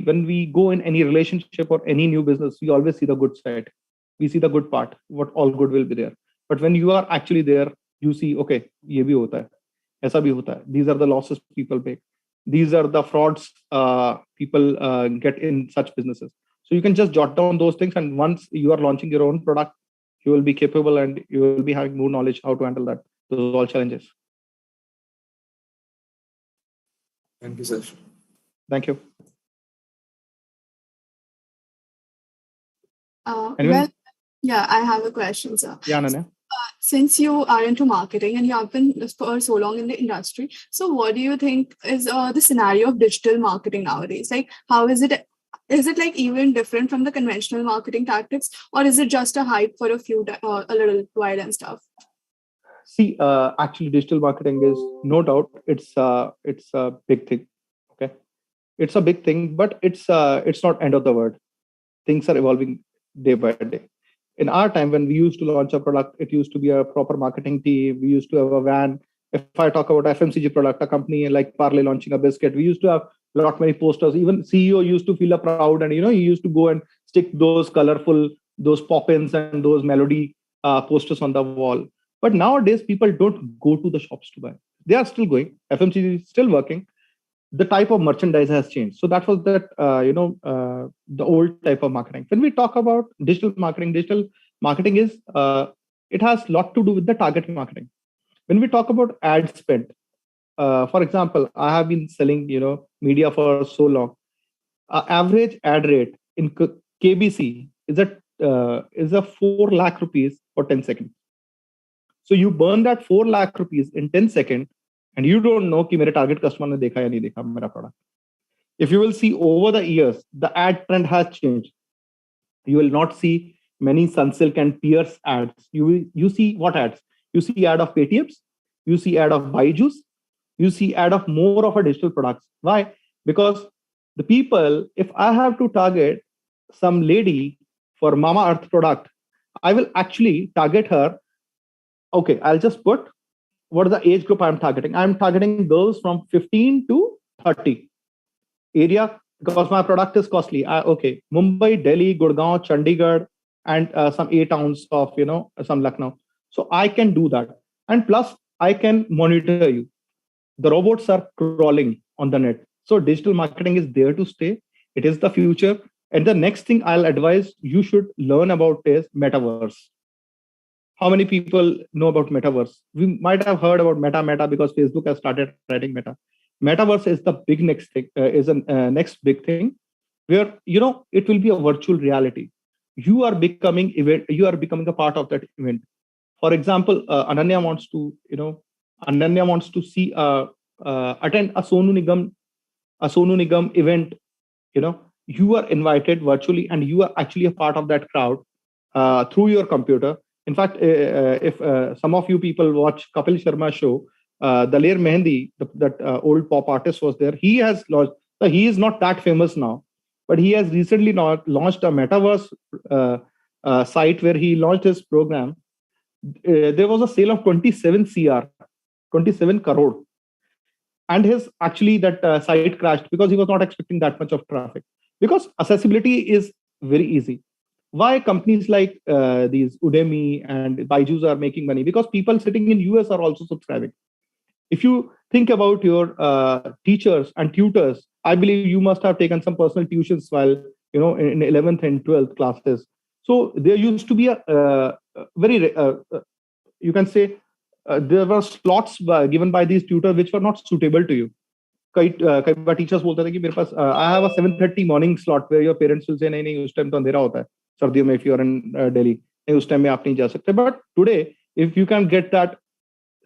Speaker 1: when we go in any relationship or any new business, we always see the good side. We see the good part, what all good will be there. But when you are actually there, you see, okay, ye bhi hota hai, aisa bhi hota hai. These are the losses people make. These are the frauds people get in such businesses. So you can just jot down those things, and once you are launching your own product, you will be capable and you will be having more knowledge how to handle that. Those all challenges.
Speaker 5: Thank you, sir.
Speaker 1: Thank you.
Speaker 3: Well, yeah, I have a question, sir.
Speaker 1: Yeah, Ananya.
Speaker 3: Since you are into marketing and you have been for so long in the industry, so what do you think is the scenario of digital marketing nowadays? Like, how is it? Is it like even different from the conventional marketing tactics, or is it just a hype for a little while and stuff?
Speaker 1: See, actually, digital marketing is no doubt it's a big thing. Okay, it's a big thing, but it's not end of the world. Things are evolving day by day. In our time, when we used to launch a product, it used to be a proper marketing team. We used to have a van. If I talk about FMCG product, a company like Parley launching a biscuit, we used to have a lot many posters. Even CEO used to feel proud, and he used to go and stick those colorful, those pop-ins and those melody posters on the wall. But nowadays, people don't go to the shops to buy. They are still going. FMCG is still working. The type of merchandise has changed. So that was the old type of marketing. When we talk about digital marketing is it has a lot to do with the target marketing. When we talk about ad spend, for example, I have been selling media for so long. Average ad rate in KBC is a 4 lakh rupees for 10 seconds. So you burn that 4 lakh rupees in 10 seconds, and you don't know कि मेरे target customer ने देखा या नहीं देखा मेरा product. If you will see over the years, the ad trend has changed. You will not see many Sunsilk and Pierce ads. You see what ads? You see ad of Paytms, you see ad of Byju's, you see ad of more of a digital products. Why? Because the people, if I have to target some lady for Mamaearth product, I will actually target her. Okay, I'll just put what is the age group I'm targeting. I'm targeting girls from 15 to 30 area because my product is costly. Okay, Mumbai, Delhi, Gurgaon, Chandigarh, and some 8 towns of some Lucknow. So I can do that, and plus I can monitor you. The robots are crawling on the net. So digital marketing is there to stay. It is the future. And the next thing I'll advise you should learn about is metaverse. How many people know about metaverse? We might have heard about Meta because Facebook has started writing Meta. Metaverse is the big next thing, next big thing where it will be a virtual reality. You are becoming a part of that event. For example, Ananya wants to see attend a Sonu Nigam event. You are invited virtually, and you are actually a part of that crowd through your computer. In fact, if some of you people watch Kapil Sharma show, Daler Mehendi, that old pop artist was there. He has launched. He is not that famous now, but he has recently launched a metaverse site where he launched his program. There was a sale of 27 crore. And his that site crashed because he was not expecting that much of traffic. Because accessibility is very easy. Why companies like these Udemy and Byju's are making money? Because people sitting in US are also subscribing. If you think about your teachers and tutors, I believe you must have taken some personal tuitions while in 11th and 12th classes. So there used to be a very you can say there were slots given by these tutors which were not suitable to you. कई बार teachers बोलते थे कि मेरे पास I have a 7:30 morning slot where your parents will say नहीं उस time तो अंधेरा होता है सर्दियों में, if you are in Delhi, नहीं उस टाइम में आप नहीं जा सकते. But today if you can get that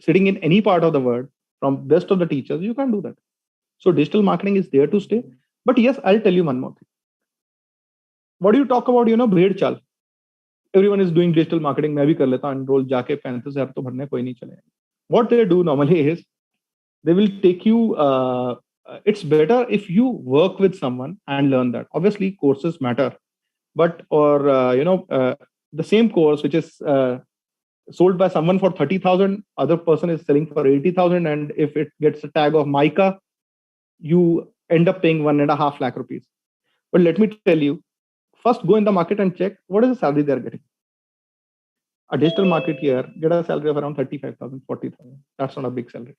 Speaker 1: sitting in any part of the world from best of the teachers, you can do that. So digital marketing is there to stay. But yes, I'll tell you one more thing. What do you talk about, bhed chal? Everyone is doing digital marketing. मैं भी कर लेता हूँ, enroll जाके 35,000 तो भरने कोई नहीं चलेगा. What they do normally is they will take you it's better if you work with someone and learn that. Obviously courses matter, but the same course which is sold by someone for 30,000, other person is selling for 80,000, and if it gets a tag of MICA, you end up paying 1.5 lakh rupees. But let me tell you, first go in the market and check what is the salary they are getting. A digital marketer get a salary of around 35,000, 40,000. That's not a big salary.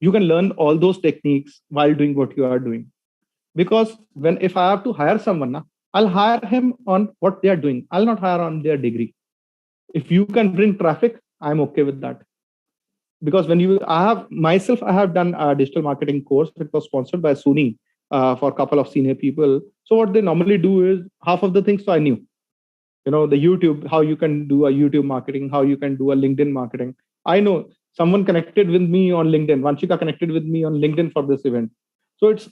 Speaker 1: You can learn all those techniques while doing what you are doing. Because if I have to hire someone, I'll hire him on what they are doing. I'll not hire on their degree. If you can bring traffic, I'm okay with that. Because I have done a digital marketing course. It was sponsored by Sony for a couple of senior people. So what they normally do is half of the things I knew. The YouTube, how you can do a YouTube marketing, how you can do a LinkedIn marketing. I know someone connected with me on LinkedIn. Vanshika connected with me on LinkedIn for this event. So it's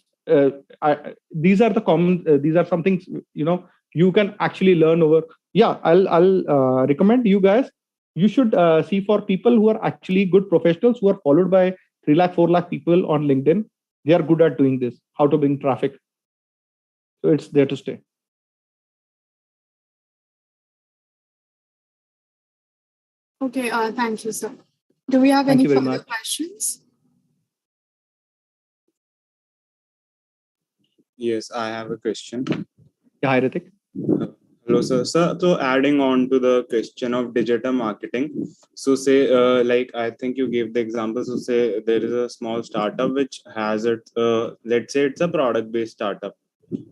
Speaker 1: these are the common. These are some things you can actually learn over. Yeah, I'll recommend you guys. You should see for people who are actually good professionals who are followed by 3 lakh, 4 lakh people on LinkedIn. They are good at doing this. How to bring traffic. So it's there to stay.
Speaker 3: Okay, thank you, sir. Do we have any further questions?
Speaker 6: Yes, I have a question.
Speaker 1: Yeah, hi, Ritik.
Speaker 6: Hello, sir. So adding on to the question of digital marketing, so say, I think you gave the example. So say there is a small startup which has let's say it's a product-based startup,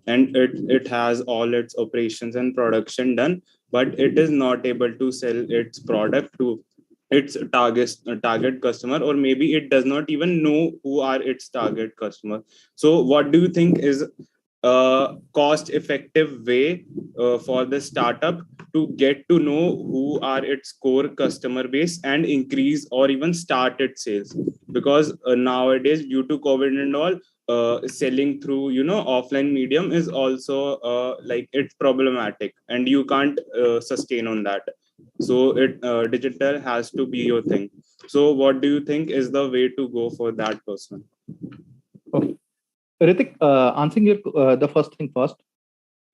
Speaker 6: and it has all its operations and production done, but it is not able to sell its product to its target customer, or maybe it does not even know who are its target customer. So what do you think is a cost effective way for the startup to get to know who are its core customer base and increase or even start its sales? Because nowadays, due to COVID and all, selling through offline medium is also it's problematic, and you can't sustain on that. So digital has to be your thing. So what do you think is the way to go for that person?
Speaker 1: Okay, Ritik, answering your the first thing first,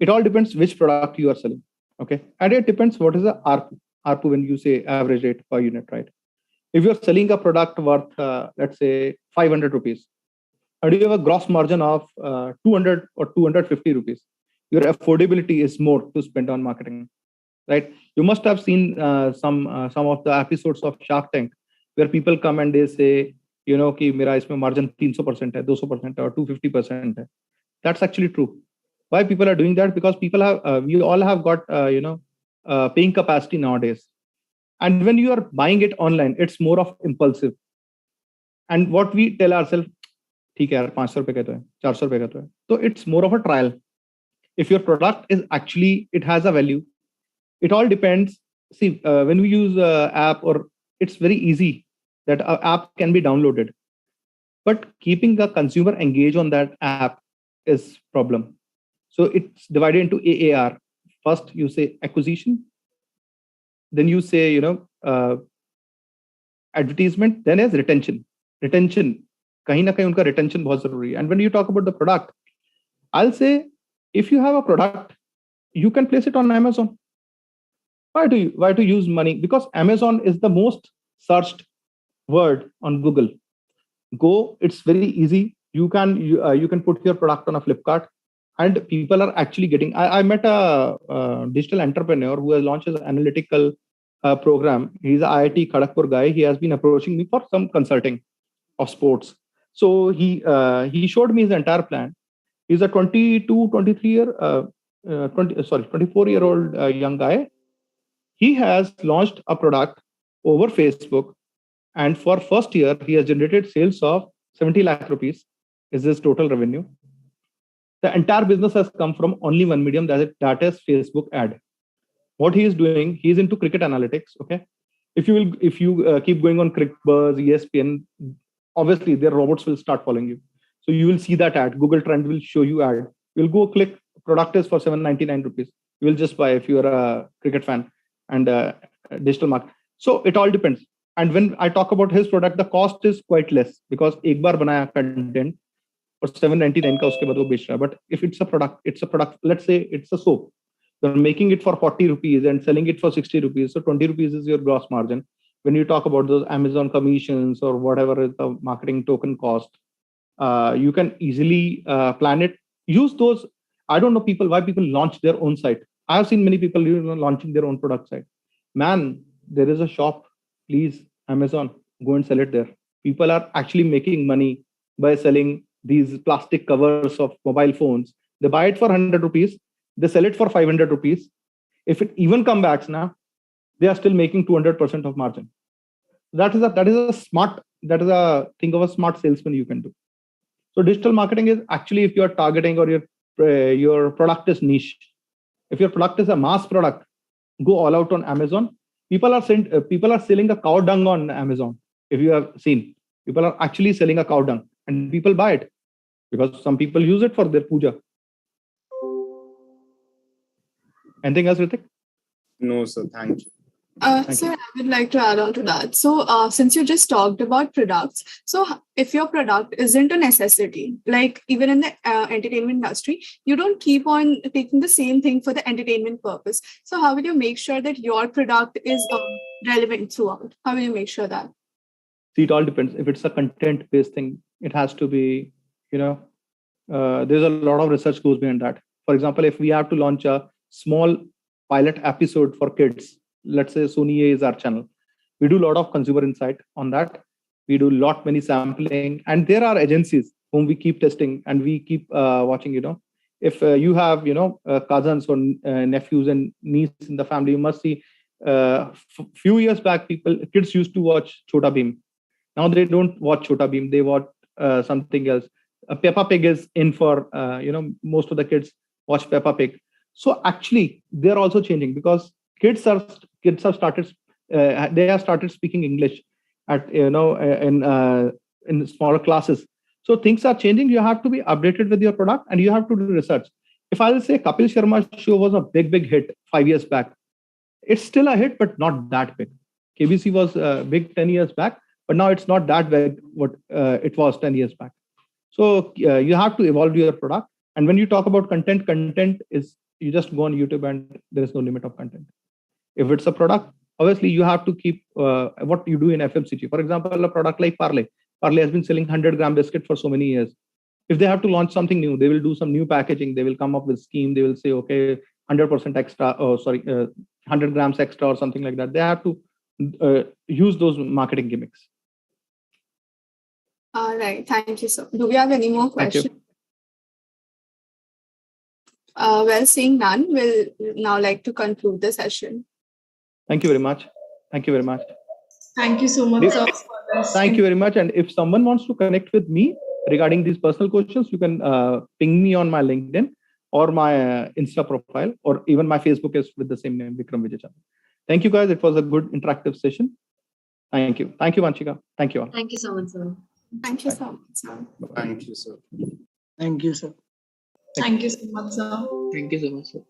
Speaker 1: it all depends which product you are selling. Okay, and it depends what is the ARPU when you say average rate per unit, right? If you're selling a product worth let's say 500 rupees, and you have a gross margin of 200 or 250 rupees, your affordability is more to spend on marketing, right? You must have seen some of the episodes of Shark Tank where people come and they say, कि मेरा इसमें margin 300% है, 200% है, or 250% है. That's actually true. Why people are doing that? Because people have, we all have got, paying capacity nowadays. And when you are buying it online, it's more of impulsive. And what we tell ourselves, ठीक है यार, 500 रुपए का तो है, 400 रुपए का तो है. So it's more of a trial. If your product is actually, it has a value. It all depends. See, when we use app, or it's very easy that an app can be downloaded, but keeping the consumer engaged on that app is problem. So it's divided into AAR. First, you say acquisition, then you say advertisement, then is retention. कहीं ना कहीं उनका retention बहुत जरूरी है. And when you talk about the product, I'll say if you have a product, you can place it on Amazon. Why to use money? Because Amazon is the most searched word on Google. It's very easy. You can put your product on a Flipkart. And people are actually getting. I met a digital entrepreneur who has launched an analytical program. He's an IIT Kharagpur guy. He has been approaching me for some consulting of sports. So he showed me his entire plan. He's a 22, 23 year, 24-year-old young guy. He has launched a product over Facebook, and for first year he has generated sales of 70 lakh rupees. Is his total revenue? The entire business has come from only one medium, that is Facebook ad. What he is doing, he is into cricket analytics. Okay, if you keep going on CrickBuzz, ESPN, obviously their robots will start following you. So you will see that ad. Google Trend will show you ad. You'll go click, product is for 799 rupees. You will just buy if you are a cricket fan and digital market. So it all depends. And when I talk about his product, the cost is quite less because एक बार बनाया content और 799 का उसके बाद वो बेच रहा है. But if it's a product. Let's say it's a soap. You're making it for 40 rupees and selling it for 60 rupees. So 20 rupees is your gross margin. When you talk about those Amazon commissions or whatever is the marketing token cost, you can easily plan it. Use those. I don't know why people launch their own site. I have seen many people launching their own product site. Man, there is a shop. Please, Amazon, go and sell it there. People are actually making money by selling these plastic covers of mobile phones. They buy it for 100 rupees. They sell it for 500 rupees. If it even comes back now, they are still making 200% of margin. That is a thing of a smart salesman you can do. So digital marketing is actually, if you are targeting or your product is niche. If your product is a mass product, go all out on Amazon. People are selling a cow dung on Amazon. If you have seen, people are actually selling a cow dung and people buy it because some people use it for their puja. Anything else, Ritik?
Speaker 6: No, sir. Thank you.
Speaker 3: Sir, I would like to add on to that. So since you just talked about products, so if your product isn't a necessity, like even in the entertainment industry, you don't keep on taking the same thing for the entertainment purpose. So how will you make sure that your product is relevant throughout? How will you make sure that?
Speaker 1: See, it all depends. If it's a content-based thing, it has to be, there's a lot of research goes behind that. For example, if we have to launch a small pilot episode for kids, let's say Sony A is our channel. We do a lot of consumer insight on that. We do many sampling, and there are agencies whom we keep testing and we keep watching. If you have cousins or nephews and nieces in the family, you must see. Few years back, kids used to watch Chota Bheem. Now they don't watch Chota Bheem. They watch something else. Peppa Pig is in for most of the kids watch Peppa Pig. So actually, they're also changing because kids have started speaking English at in smaller classes. So things are changing. You have to be updated with your product and you have to do research. If I will say Kapil Sharma's show was a big hit 5 years back, it's still a hit, but not that big. KBC was big 10 years back, but now it's not that big what it was 10 years back. So you have to evolve your product. And when you talk about content is you just go on YouTube and there is no limit of content. If it's a product, obviously you have to keep what you do in FMCG. For example, a product like Parle. Parle has been selling 100-gram biscuit for so many years. If they have to launch something new, they will do some new packaging. They will come up with scheme. They will say, okay, 100% extra, 100 grams extra or something like that. They have to use those marketing gimmicks.
Speaker 3: All right. Thank you, sir. Do we have any more questions? Well, seeing none, we'll now like to conclude the session.
Speaker 1: Thank you very much. Thank you very much.
Speaker 7: Thank you so much, sir.
Speaker 1: Thank you very much. And if someone wants to connect with me regarding these personal questions, you can ping me on my LinkedIn or my Insta profile, or even my Facebook is with the same name, Vikram Vijaychandran. Thank you, guys. It was a good interactive session. Thank you. Thank you, Vanchika. Thank you all.
Speaker 2: Thank you so much, sir.
Speaker 3: Thank you so much, sir.
Speaker 6: Thank you, sir.
Speaker 4: Thank you, sir.
Speaker 7: Thank you so much, sir.
Speaker 4: Thank you so much, sir.